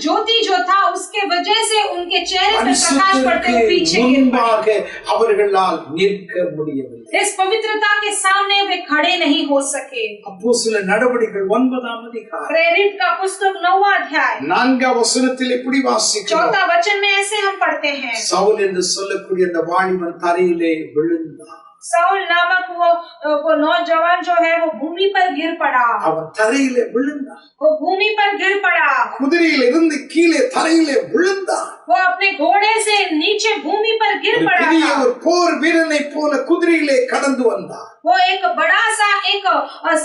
ज्योति जो था, उसके वजह से उनके चेहरे पे प्रकाश पड़ते हुए पीछे गिर पड़े। அவர்களால் நிற்க முடியவில்லை. इस पवित्रता के सामने वे खड़े नहीं हो सके। அப்போஸ்தலர் நடவடிக்கைகள் 9ஆம் அதிகாரம் प्रेरित का पुस्तक 9वां अध्याय 4ஆம் வசனத்தில் இப்படி வாசிக்கிறோம். 4 वचन में ऐसे हम पढ़ते हैं, சவுல் என்று சொல்லக்கூடிய அந்த வாலிபன் தரையிலே விழுந்தான். साउल नामक वो नौजवान जो है वो भूमि पर गिर पड़ा। அவன் தரையிலே விழுந்தான். वो भूमि पर गिर पड़ा। குதிரையில் இருந்து கீழே தரையிலே விழுந்தான். वो अपने घोड़े से नीचे भूमि पर गिर पड़ा था। ஒரு போர் வீரனை போல குதிரையிலே கடந்து வந்தான். वो एक बड़ा सा एक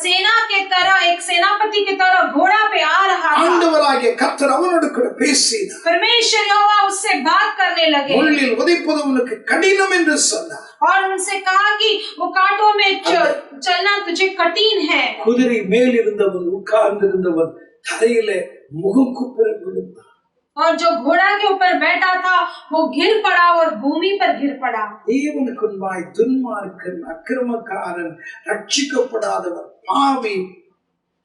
सेना के तरह, एक सेनापति की तरह घोड़ा पे आ रहा था। ஆண்டவராகிய கர்த்தர் அவனோடு கூட பேசினார். परमेश्वर यहोवा उससे बात करने लगे। முள்ளில் உதைப்பது உனக்கு கடினம் என்று சொன்னார். और उनसे कहा कि वो कांटों में चलना तुझे कठिन है। குதிரை மேல் இருந்தவன் உட்கார்ந்திருந்தவன் தரையிலே முகங்குப்புற விழுந்தான். और जो घोड़ा के ऊपर बैठा था वो गिर पड़ा और भूमि पर गिर पड़ा। தேவனுக்கு முன்பாய் துன்மார்க்கன், அக்கிரமக்காரன், ரட்சிக்கப்படாதவன், பாவி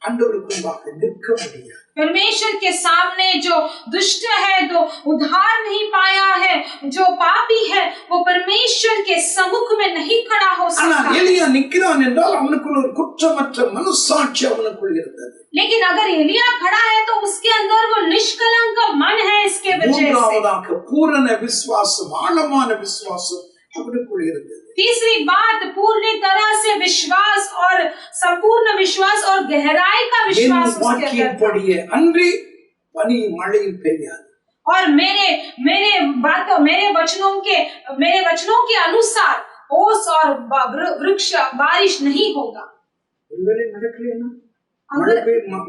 ஆண்டவருக்கு முன்பாக நிற்க முடியாது. परमेश्वर के सामने जो दुष्ट है, जो उद्धार नहीं पाया है, जो पापी है, वो परमेश्वर के सम्मुख में नहीं खड़ा हो सकता। எலியா நிற்கிறான் என்றால் அவனுக்குள் ஒரு குற்றமற்ற மனசாட்சி அவனுக்குள் இருந்தது. लेकिन अगर एलिया खड़ा है तो उसके अंदर वो निष्कलंक मन है। इसके वजह से மூன்றாவதாக பூரண விசுவாசம், ஆழமான விசுவாசம் அவனுக்குள் இருந்தது. तीसरी बात, पूरी तरह से विश्वास और संपूर्ण विश्वास और गहराई का विश्वास उसके अंदर था। அன்றி பனி மழை பெய்யாது. और मेरे वचनों के अनुसार ओस और वृक्ष बारिश नहीं होगा। ஒருவேளை நடக்கலைன்னா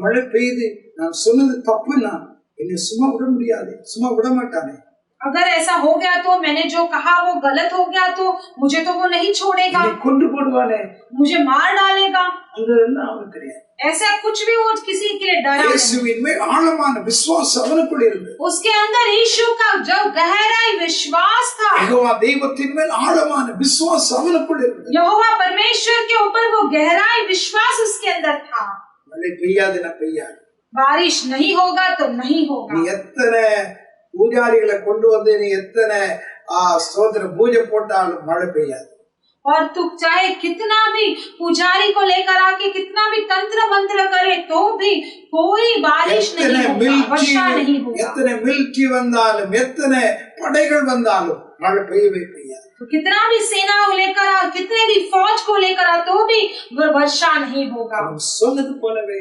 மழை பெய்யுது, நான் சொன்னது தப்புன்னா என்னை சும்மா விட முடியாது, சும்மா விட மாட்டானே. अगर ऐसा हो गया तो, मैंने जो कहा वो गलत हो गया तो मुझे तो वो नहीं छोड़ेगा, கொண்டு போடுவானே, मुझे मार डालेगा। அதெல்லாம் அவனுக்கு தெரியாது. ऐसा कुछ भी वो किसी के लिए डरा नहीं। இயேசுவின் மேல் ஆழமான விசுவாசம் அவனுக்குள் இருந்தது. उसके अंदर यीशु का जो गहराई विश्वास था, யெகோவா தெய்வத்தின் மேல் ஆழமான விசுவாசம் அவனுக்குள் இருந்தது. यहोवा परमेश्वर के ऊपर वो गहराई विश्वास उसके अंदर था। மழை பெய்யாதுன்னா பெய்யாது, बारिश नहीं होगा तो नहीं நீ होगा। எத்தனை பூஜாரிகளை கொண்டு வந்து நீ எத்தனை ஸ்தோத்திர பூஜை போட்டாலும் மழை பெய்யாது. और तू चाहे कितना भी पुजारी को लेकर आके कितना भी तंत्र मंत्र करे तो भी कोई बारिश नहीं होगा, वर्षा नहीं होगा। எத்தனை மில்கி வந்தாலும் எத்தனை படைகள் வந்தாலும் மழை பெய்யவே பெய்யாது. तो कितना भी सेना को लेकर आ, कितने भी फौज को लेकर आ तो भी वर्षा नहीं होगा। அவன் சொன்னது போலவே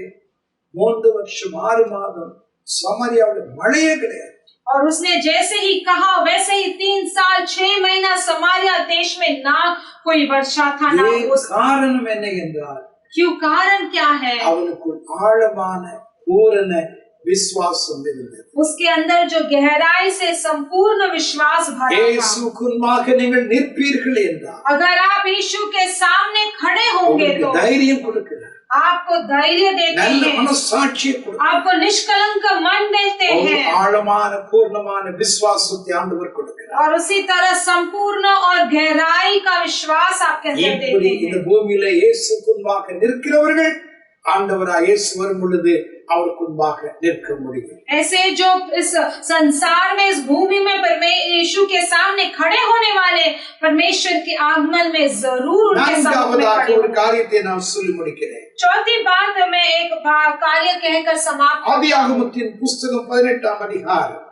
3 வருஷம் 6 மாதம் சமாரியாவில் மழையே கிடையாது. और उसने जैसे ही कहा वैसे ही 3 साल 6 महीना समारिया देश में ना कोई वर्षा था ना ओस। காரணம் என்ன என்றால், क्यों? कारण क्या है? அவனுக்குள் ஆழமான பூரண விசுவாசம் இருந்தது. उसके अंदर जो गहराई से संपूर्ण विश्वास भरा था। இயேசுவுக்கு முன்பாக நீங்கள் நிற்பீர்கள் என்றால், अगर आप यीशु के सामने खड़े होंगे तो தைரியம் கொடுக்கிறார், आपको धैर्य देते நல்ல हैं, மனசாட்சியை கொடுக்கிறார், आपको निष्कलंक मन देते हैं, ஆழமான பூர்ணமான விசுவாசத்தை ஆண்டவர் கொடுக்கிறார். और उसी तरह संपूर्ण और गहराई का विश्वास आपके अंदर இப்படி देते இந்த हैं। பூமியில இயேசுவுக்கு முன்பாக நிற்கிறவர்கள் ஆண்டவராய் இயேசு வரும் பொழுது அவருக்கு முன்பாக நிற்க முடியும். ऐसे जो इस संसार में, इस भूमि में यीशु के सामने खड़े होने वाले परमेश्वर के आगमन में जरूर उनके सामने खड़े ஒரு காரியத்தை நான் சொல்லி முடிக்கிறேன். चौथी बात मैं एक कार्य कहकर समाप्त। ஆதியாகமத்தின் புஸ்தகம் 18ஆம் அதிகாரம்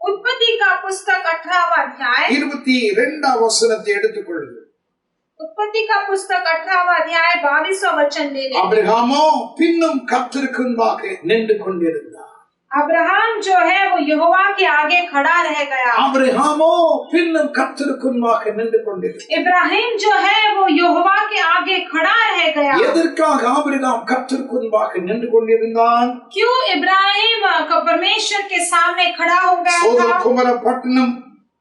उत्पत्ति का पुस्तक 18वां अध्याय 22ஆம் வசனத்தை எடுத்துக்கொள்ளுங்கள். उत्पत्ति का पुस्तक 18वां अध्याय 22वां वचन ले लें। அபிரகாமோ பின்னும் கர்த்தருக்கு முன்பாக நின்று கொண்டிருந்தார். अब्राहम जो है वो यहोवा के आगे खड़ा रह गया। அபிரகாமோ பின்னும் கர்த்தருக்கு முன்பாக நின்று கொண்டிருந்தார். इब्राहिम जो है वो यहोवा के आगे खड़ा रह गया। எதற்காக ஆபிரகாம் கர்த்தருக்கு முன்பாக நின்று கொண்டிருந்தான்? क्यों इब्राहिम परमेश्वर के सामने खड़ा हो गया சோதோம் था? குமர பட்டணம்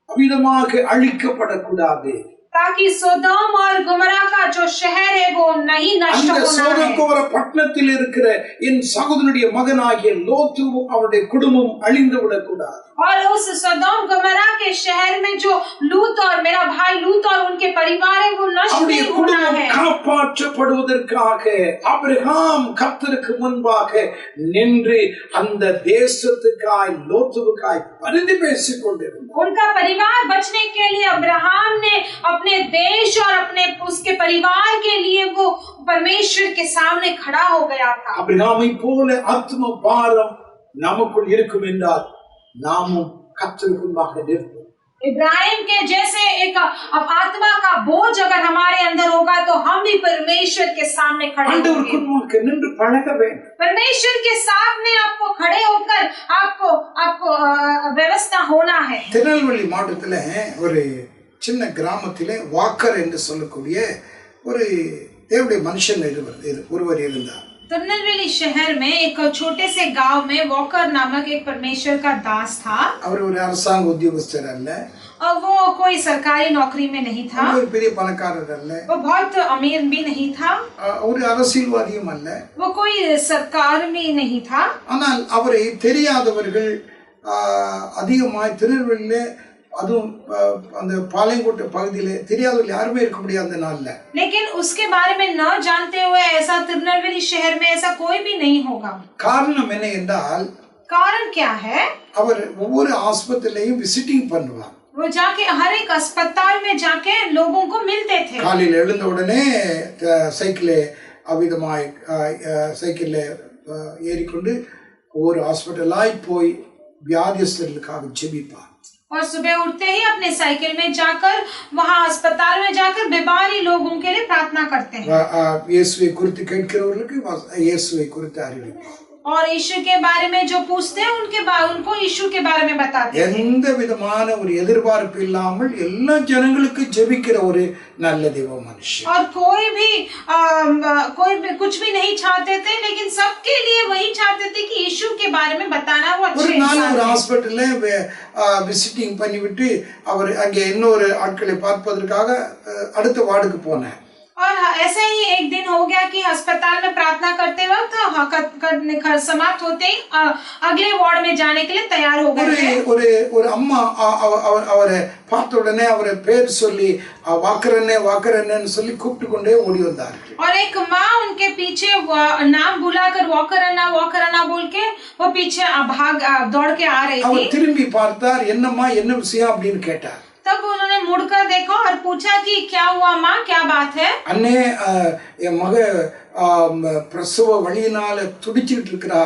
அவிதமாக அழிக்கப்படக்கூடாது. ताकि सोदोम और गुमरा का जो शहर है वो नहीं नष्ट அந்த होना है। சோதோகோர பட்டணத்தில் இருக்கிற என் சகோதரனுடைய மகனாகிய லோத்துவும் அவருடைய குடும்பம் அழிந்து விடக்கூடாது. और उस सोदोम गुमरा के शहर में जो लूत और मेरा भाई लूत और उनके परिवार है वो नष्ट அவருடைய नहीं होना குடும்பம் है। காப்பாற்றப்படுவதற்காக ஆபிரகாம் கர்த்தருக்கு முன்பாக நின்று அந்த தேசத்துக்காய் லோத்துவுக்காய் பரிந்து பேசிக் கொண்டிருந்தார். उनका परिवार बचने के लिए अब्राहम ने अपने देश और अपने उसके परिवार के लिए वो परमेश्वर के सामने खड़ा हो गया था। அபிரகாமை போல ஆத்ம பாரம் நமக்குள் இருக்கும் என்றால் நாமும் கர்த்தருக்கு முன்பாக நிற்போம். इब्राहिम के जैसे एक आत्मा का बोझ अगर हमारे अंदर होगा तो हम भी परमेश्वर के सामने खड़े ஆண்டவருக்கு होंगे। முன்பாக நின்று பழக வேண்டும். परमेश्वर के सामने आपको खड़े होकर आपको आपको व्यवस्था होना है। திருநெல்வேலி மாவட்டத்துல ஒரு சின்ன கிராமத்திலே வாக்கர் என்று சொல்லக்கூடிய ஒரு தேவனுடைய மனுஷன் ஒருவர் இருந்தார். तिरुनेलवेली शहर में एक छोटे से गांव में वॉकर नामक एक परमेश्वर का दास था। அவர் ஒரு அரசாங்க உத்தியோகஸ்தர் அல்ல, और वो कोई सरकारी नौकरी में नहीं था, ஒரு பெரிய பணக்காரர் அல்ல, वो बहुत अमीर भी नहीं था, ஒரு அரசியல்வாதியும் அல்ல. वो कोई सरकार में नहीं था। ஆனால் அவரை தெரியாதவர்கள் அதிகமாய் திருநெல்வேலியிலே அதுவும் அந்த பாளையங்கோட்டை பகுதியிலே தெரியாதவர்கள் யாருமே இருக்க முடியாது அந்த நாள்ல. लेकिन उसके बारे में न जानते हुए ऐसा तिरुनेलवेली शहर में ऐसा कोई भी नहीं होगा। காரணம் என்ன என்றால் कारण क्या है? அவர் ஒவ்வொரு ஆஸ்பத்திரியிலையும் விசிட்டிங் பண்ணுவார். वो जाके हर एक अस्पताल में जाके लोगों को मिलते थे। காலையில் எழுந்த உடனே சைக்கிளே அவிதமாய் சைக்கிளில் ஏறிக்கொண்டு ஒவ்வொரு ஹாஸ்பிட்டலாய் போய் வியாதியஸ்தர்களுக்காக ஜெபிப்பார். और सुबह उठते ही अपने साइकिल में जाकर वहाँ अस्पताल में जाकर बीमारी लोगों के लिए प्रार्थना करते हैं இயேசுவை குறித்து கேட்கிறவர்களுக்கு இயேசுவை குறித்து அறிவிப்பார். और यीशु के बारे में जो पूछते हैं उनको यीशु के बारे में बताते हैं। எந்த விதமான ஒரு எதிர்பார்ப்பு இல்லாமல் எல்லா ஜனங்களுக்கு ஜெபிக்கிற ஒரு நல்ல தேவ மனுஷன். और कोई भी कुछ भी नहीं चाहते थे, लेकिन सबके लिए वही चाहते थे कि यीशु के बारे में बताना वो अच्छे ஒரு நாள் इंसान ஒரு हैं। ஹாஸ்பிட்டல்ல விசிட்டிங் பண்ணிவிட்டு அவர் அங்கே இன்னொரு ஆட்களை பார்ப்பதற்காக அடுத்த வார்டுக்கு போனார். और ऐसे ही एक दिन हो गया कि अस्पताल में प्रार्थना करते वक्त समाप्त होते ही अगले वार्ड में जाने के लिए तैयार हो गए थे। ஒரு அம்மா அவரை பார்த்த உடனே அவரை பேர் சொல்லி வாக்கரன்னு சொல்லி கூப்பிட்டு கொண்டே ஓடி வந்தார்கள். और एक माँ उनके पीछे नाम बुलाकर वॉकर अन्ना बोल के वो पीछे दौड़ के आ रही அவர் थी। திரும்பி பார்த்தார். என்னம்மா என்ன விஷயம் அப்படின்னு கேட்டார். तब उन्होंने मुड़कर देखा और पूछा कि क्या हुआ माँ, क्या बात है? அண்ணே என் மக பிரசவ வழியினால துடிச்சிட்டு இருக்கிறா,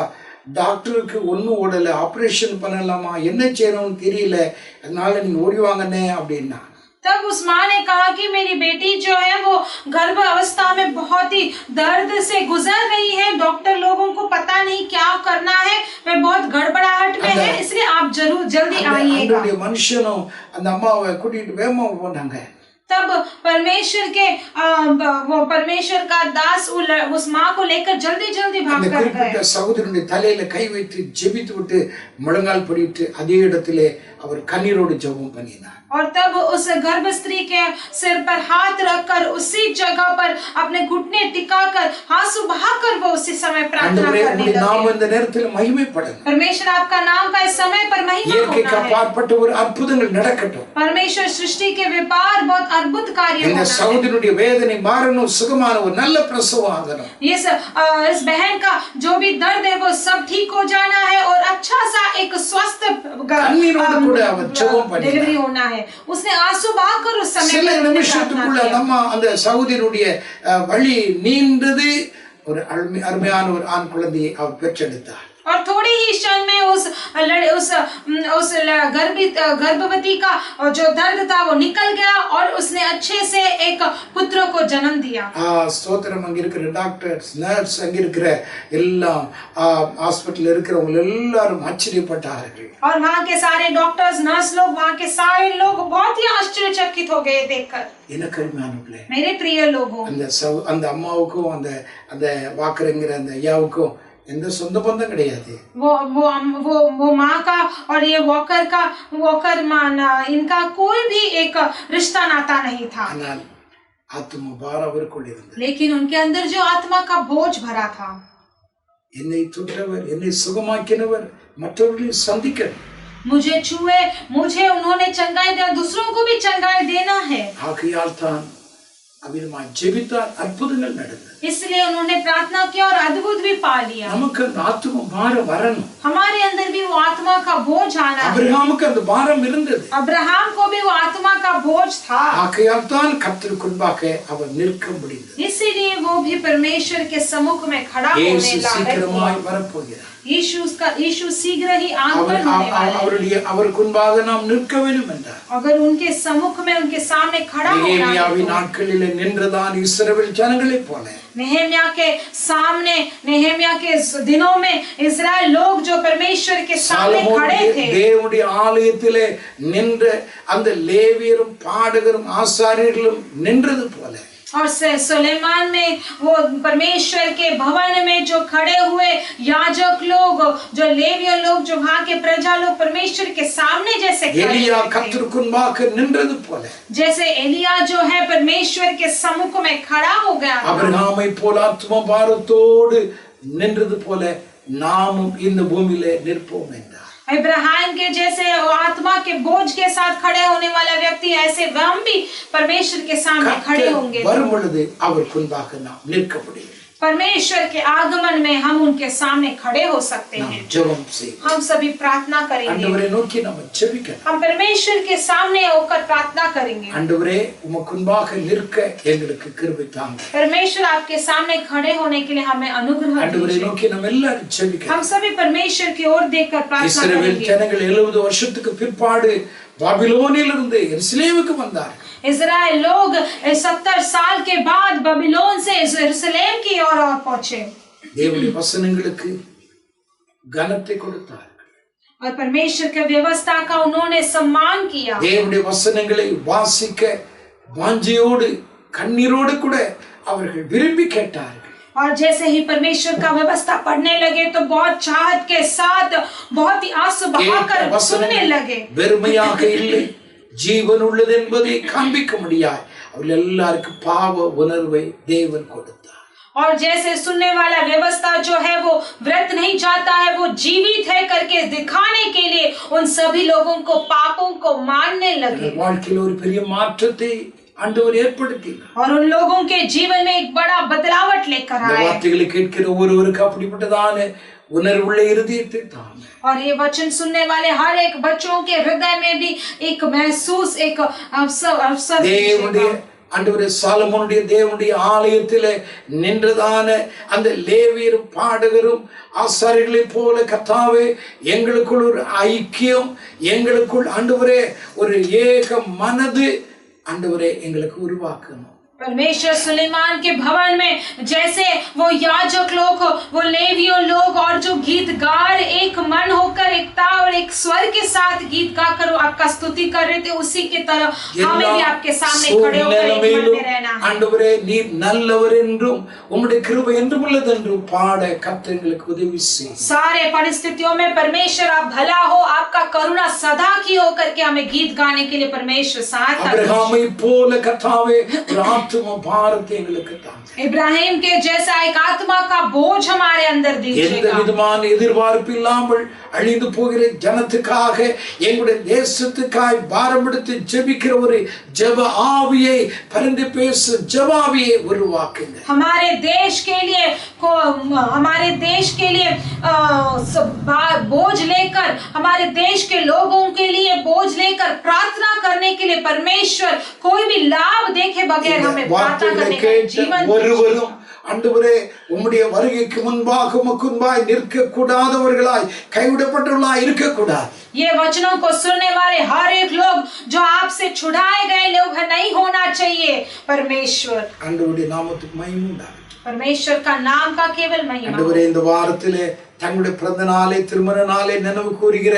டாக்டருக்கு ஒன்னும் ஓடல, ஆபரேஷன் பண்ணலாமா, என்ன செய்யணும்னு தெரியல, அதனால நீங்க ஓடி வாங்கண்ணே அப்படின்னா. तब उस माँ ने कहा कि मेरी बेटी जो है वो गर्भ अवस्था में बहुत ही दर्द से गुजर रही है, डॉक्टर लोगों को पता नहीं क्या करना है, वे बहुत गड़बड़ाहट में है, इसलिए आप जरूर जल्दी आइएगा। மனுஷனும் அந்த அம்மாவை கூட்டிட்டு வேகமா போனாங்க. तब परमेश्वर का दास उस माँ को लेकर जल्दी जल्दी भाग कर गए। சகோதரனுடைய தலையில கை வைத்து ஜெபித்து விட்டு முழங்கால் படிட்டு அதே இடத்திலே அவர் கண்ணீரோடு ஜெபம் பண்ணினார். और तब उस गर्भ स्त्री के सिर पर हाथ रखकर उसी जगह पर अपने घुटने टिकाकर आंसू बहाकर वो उसी समय प्रार्थना करने लगे। नाम இந்த நேரத்தில் மகிமைப்படணும். परमेश्वर आपका नाम का इस समय पर महिमा होना है। அப்பாற்பட்ட ஒரு அற்புதங்கள் நடக்கட்டும். परमेश्वर सृष्टि के व्यापार बहुत अद्भुत कार्य होना है। இந்த சகோதரனுடைய வேதனை மாறணும், சுகமான ஒரு நல்ல பிரசவம் ஆகணும். इस बहन का जो भी दर्द है वो सब ठीक हो जाना है और अच्छा सा एक स्वस्थ डिलीवरी होना है। उसने आंसू बहाकर उस समय சில நிமிஷத்துக்குள்ள அம்மா அந்த சகோதரனுடைய வழி நீண்டது, ஒரு அருமையான ஒரு ஆண் குழந்தையை அவர் பெற்றெடுத்தார். और थोड़ी ही क्षण में उस गर्भवती का जो दर्द था वो निकल गया और उसने अच्छे से एक पुत्र को जन्म दिया। ஸ்தோத்திரம். அங்க இருக்கிற டாக்டர்ஸ், நர்ஸ், அங்க இருக்கிற எல்லாம் ஹாஸ்பிட்டல் இருக்கிறவங்க எல்லாரும் ஆச்சரியப்பட்டார்கள். और वहाँ के सारे डॉक्टर्स, नर्स लोग, वहाँ के सारे लोग बहुत ही आश्चर्यचकित हो गए देखकर। எனக்கு அருமையானவர்களே, मेरे प्रिय लोगों, அந்த அம்மாவுக்கும் அந்த வாக்கரங்கிற அந்த ஐயாவுக்கும் எந்த சொந்த பந்தம் கிடையாது. वो माँ का और ये वॉकर इनका कोई भी एक रिश्ता नाता नहीं था, ஆனால் ஆத்தும பாரம் அவருக்குள் இருந்தது. लेकिन उनके अंदर जो आत्मा का बोझ भरा था, என்னை தொட்டவர், என்னை சுகமாக்கினவர் மற்றவர்களை சந்திக்க, मुझे छुए, मुझे उन्होंने चंगाई दिया, दूसरों को भी चंगाई देना है। ஆகையால் தான் அபிதமாய் ஜெபித்தார், அற்புதங்கள் நடந்தது. इसलिए उन्होंने प्रार्थना किया और अद्भुत भी पा लिया। நமக்கு அந்த ஆத்தும பாரம் வரணும். हमारे अंदर भी वो आत्मा का बोझ आना है। அபிரகாமுக்கு அந்த பாரம் இருந்தது. अब्राहम को भी वो आत्मा का बोझ था, ஆகையால் தான் கர்த்தருக்கு முன்பாக அவர் நிற்க முடிந்தது. इसीलिए वो भी परमेश्वर के सम्मुख में खड़ा होने இயேசு लायक சீக்கிரமாய் हुआ। வரப்போகிறார். यीशु शीघ्र ही आगमन होने वाला है। அவருக்கு முன்பாக நாம் நிற்க வேண்டும் என்றார். अगर उनके सम्मुख में, उनके सामने खड़ा होना है, நெகேமியாவின் நாட்களிலே நின்றதான் இஸ்ரவேல் ஜனங்களைப் போல नेहम्या के सामने, नेहम्या के दिनों में इस्राएल लोग जो परमेश्वर के सामने खड़े थे, தேவனுடைய ஆலயத்திலே நின்ற அந்த லேவியரும் பாடகரும் ஆசாரியர்களும் நின்றது போல, और सुलेमान में वो परमेश्वर के भवन में जो खड़े हुए याजक लोग, जो लेविय लोग, जो वहाँ के प्रजा लोग परमेश्वर के सामने जैसे खड़े एलिया थे, கர்த்தருக்கு முன்பாக நின்றது போல, जैसे एलिया जो है परमेश्वर के सम्मुख में खड़ा हो गया था, அபிரகாமை போல ஆத்தும பாரத்தோடு நின்றது போல நாமும் இந்த பூமியிலே நிற்போம் என்றார். इब्राहिम के जैसे आत्मा के बोझ के साथ खड़े होने वाला व्यक्ति, ऐसे हम भी परमेश्वर के सामने खड़े होंगे। வரும் பொழுது அவர் முன்பாக நாம் நிற்க முடியும். परमेश्वर के आगमन में हम उनके सामने खड़े हो सकते हैं। ஜெபம் செய்வோம். हम सभी प्रार्थना करेंगे, ஆண்டவரை நோக்கி நாம் ஜெபிக்கலாம். हम परमेश्वर के सामने होकर प्रार्थना करेंगे। ஆண்டவரே உமக்கு முன்பாக நிற்க எங்களுக்கு கிருபை தாங்க. परमेश्वर आपके सामने खड़े होने के लिए हमें अनुग्रह ஆண்டவரை दीजिए। நோக்கி நாம் எல்லாரும் ஜெபிக்கலாம். हम सभी परमेश्वर की ओर देखकर प्रार्थना இஸ்ரவேல் करेंगे। ஜனங்கள் 70 வருஷத்துக்கு பிற்பாடு பாபிலோனிலிருந்து எருசலேமுக்கு வந்தார். इजराइल लोग 70 साल के बाद बबीलोन से यरूशलेम की ओर पहुंचे தேவனுடைய வசனங்களுக்கு கனத்தை கொடுத்தார். और परमेश्वर की व्यवस्था का उन्होंने सम्मान किया। தேவனுடைய வசனங்களை வாசிக்க வாஞ்சையோடு கண்ணீரோடு கூட அவர்கள் விரும்பி கேட்டார்கள். और जैसे ही परमेश्वर का व्यवस्था पढ़ने लगे तो बहुत चाहत के साथ, बहुत ही आंसू बहाकर सुनने लगे। வெறுமையாக இல்லை, ஜீவன் உள்ளது என்பதை காண்பிக்க முடியாது. அவர்கள் எல்லாருக்கும் பாவ உணர்வை தேவன் கொடுத்தார். और जैसे सुनने वाला व्यवस्था जो है वो व्रत नहीं चाहता है, वो जीवित है करके दिखाने के लिए उन सभी लोगों को पापों को मानने लगे। வாழ்க்கையில் ஒரு பெரிய மாற்றத்தை ஆண்டவர் ஏற்படுத்தினார். और उन लोगों के जीवन में एक बड़ा बदलावट लेकर இந்த आए। வார்த்தைகளை கேட்கிற ஒருவருக்கு அப்படிப்பட்டதான உணர்வுள்ள இருதயத்தை தாங்க. और ये वचन सुनने वाले हर एक बच्चों के हृदय में भी एक महसूस, एक अवसर தேவனுடைய ஆண்டவரே சாலமோனுடைய தேவனுடைய ஆலயத்திலே நின்றதான அந்த லேவியரும் பாடகரும் ஆசாரியர்களைப் போல கர்த்தாவே எங்களுக்குள் ஒரு ஐக்கியம், எங்களுக்குள் ஆண்டவரே ஒரு ஏக மனது ஆண்டவரே எங்களுக்கு உருவாக்கணும். परमेश्वर सुलेमान के भवन में जैसे वो याजक लोग, वो लेवियों लोग और जो गीतकार एक मन होकर एकता और एक स्वर के साथ गीत गाकर आपका स्तुति कर रहे थे, उसी की तरह हमें भी आपके सामने खड़े होकर एक मन में रहना है। ஆண்டவரே நீர் நல்லவர் என்றும் உம்முடைய கிருபை என்றும் உள்ளது என்றும் பாட கர்த்தர் எங்களுக்கு உதவி செய்யும். सारे परिस्थितियों में परमेश्वर आप भला हो, आपका करुणा सदा की हो करके हमें गीत गाने के लिए परमेश्वर सहायता कीजिए। அபிரகாமை போல கர்த்தாவே ஒரு ஆத்தும பாரத்தை எங்களுக்கு தாங்க. इब्राहिम के जैसा एक आत्मा का बोझ हमारे अंदर எந்த दीजिएगा। விதமான எதிர்பார்ப்பு இல்லாமல் அழிந்து போகிற ஜனத்துக்காக, எங்களுடைய தேசத்துக்காய் பாரம் எடுத்து ஜெபிக்கிற ஒரு ஜெப ஆவியை, பரிந்து பேச ஜெப ஆவியை உருவாக்குங்க. हमारे देश के लिए बोझ लेकर, हमारे देश के लोगों के लिए बोझ लेकर प्रार्थना करने के लिए परमेश्वर कोई भी लाभ देखे बगैर हमें प्रार्थना करने का जीवन ஒருவரும் ஆண்டவரே உம்முடைய வருகைக்கு முன்பாக உமக்கு முன்பாய் நிற்க கூடாதவர்களாய், கைவிடப்பட்டவர்களாய் இருக்க கூடாது. ये वचनों को सुनने वाले हर एक लोग जो आपसे छुड़ाए गए लोग नहीं होना चाहिए। परमेश्वर ஆண்டவருடைய நாமத்துக்கு மகிமை உண்டாகட்டும். परमेश्वर का नाम का केवल महिमा। ஆண்டவரே இந்த வாரத்திலே தங்களுடைய பிறந்த நாளை, திருமண நாளை நினைவு கூறுகிற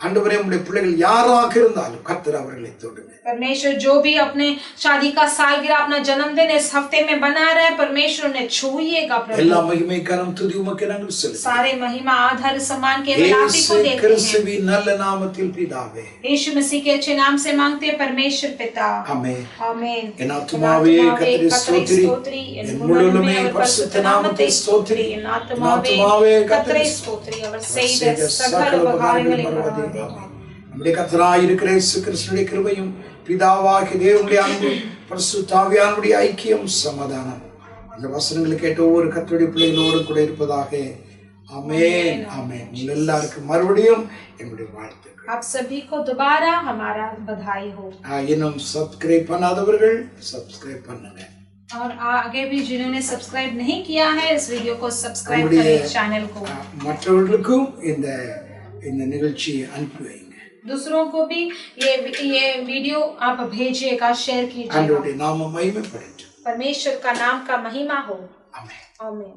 ஆண்டவரே உம்முடைய பிள்ளைகள் யாராக இருந்தாலும் கர்த்தர் அவர்களை தொடுங்க. परमेश्वर जो भी अपने शादी का सालगिरह अपना जन्मदिन इस हफ्ते में बना रहे हैं, परमेश्वर ने छूइएगा எல்லா प्रभु। மகிமை கனம் துதி உமக்கு நாங்கள் செலுத்துகிறோம். सारे महिमा आधार सम्मान केवल आप ही को இயேசு देते हैं। கிறிஸ்துவின் நல்ல நாமத்தில் பிதாவே. यीशु मसीह के अच्छे नाम से मांगते हैं परमेश्वर पिता, ஆமென். आमीन। என் ஆத்துமாவே கர்த்தரை ஸ்தோத்திரி, என் முழுமே பரிசுத்த நாமத்தை ஸ்தோத்திரி. என் ஆத்துமாவே கர்த்தரை ஸ்தோத்திரி, அவர் செய்த செய்த சகல உபகாரங்களை மறவாதே. மறவாதே। நம்முடைய கர்த்தராய் இருக்கிற இயேசு கிறிஸ்துவின் கிருபையும் பிதாவாகிய தேவனுடைய அன்பும் பரிசுத்த ஆவியானவருடைய ஐக்கியம் சமாதானம் இந்த வசனங்களை கேட்ட ஒவ்வொரு கர்த்தருடைய பிள்ளைகளோடு கூட இருப்பதாக. ஆமென், ஆமென். உங்கள் எல்லாருக்கும் மறுபடியும் என்னுடைய வாழ்த்துக்கள். आप सभी को दोबारा हमारा बधाई हो। இன்னும் சப்ஸ்கிரைப் பண்ணாதவர்கள் சப்ஸ்கிரைப் பண்ணுங்க. और आगे भी जिन्होंने सब्सक्राइब नहीं किया है इस वीडियो को सब्सक्राइब நம்முடைய करें चैनल को। மற்றவர்களுக்கும் இந்த நிகழ்ச்சியை அனுப்பி வைங்க. दूसरों को भी ये वीडियो आप भेजिएगा, शेयर कीजिएगा। ஆண்டவருடைய நாமம் மகிமைப்படட்டும். परमेश्वर का नाम का महिमा हो। ஆமென். आमीन।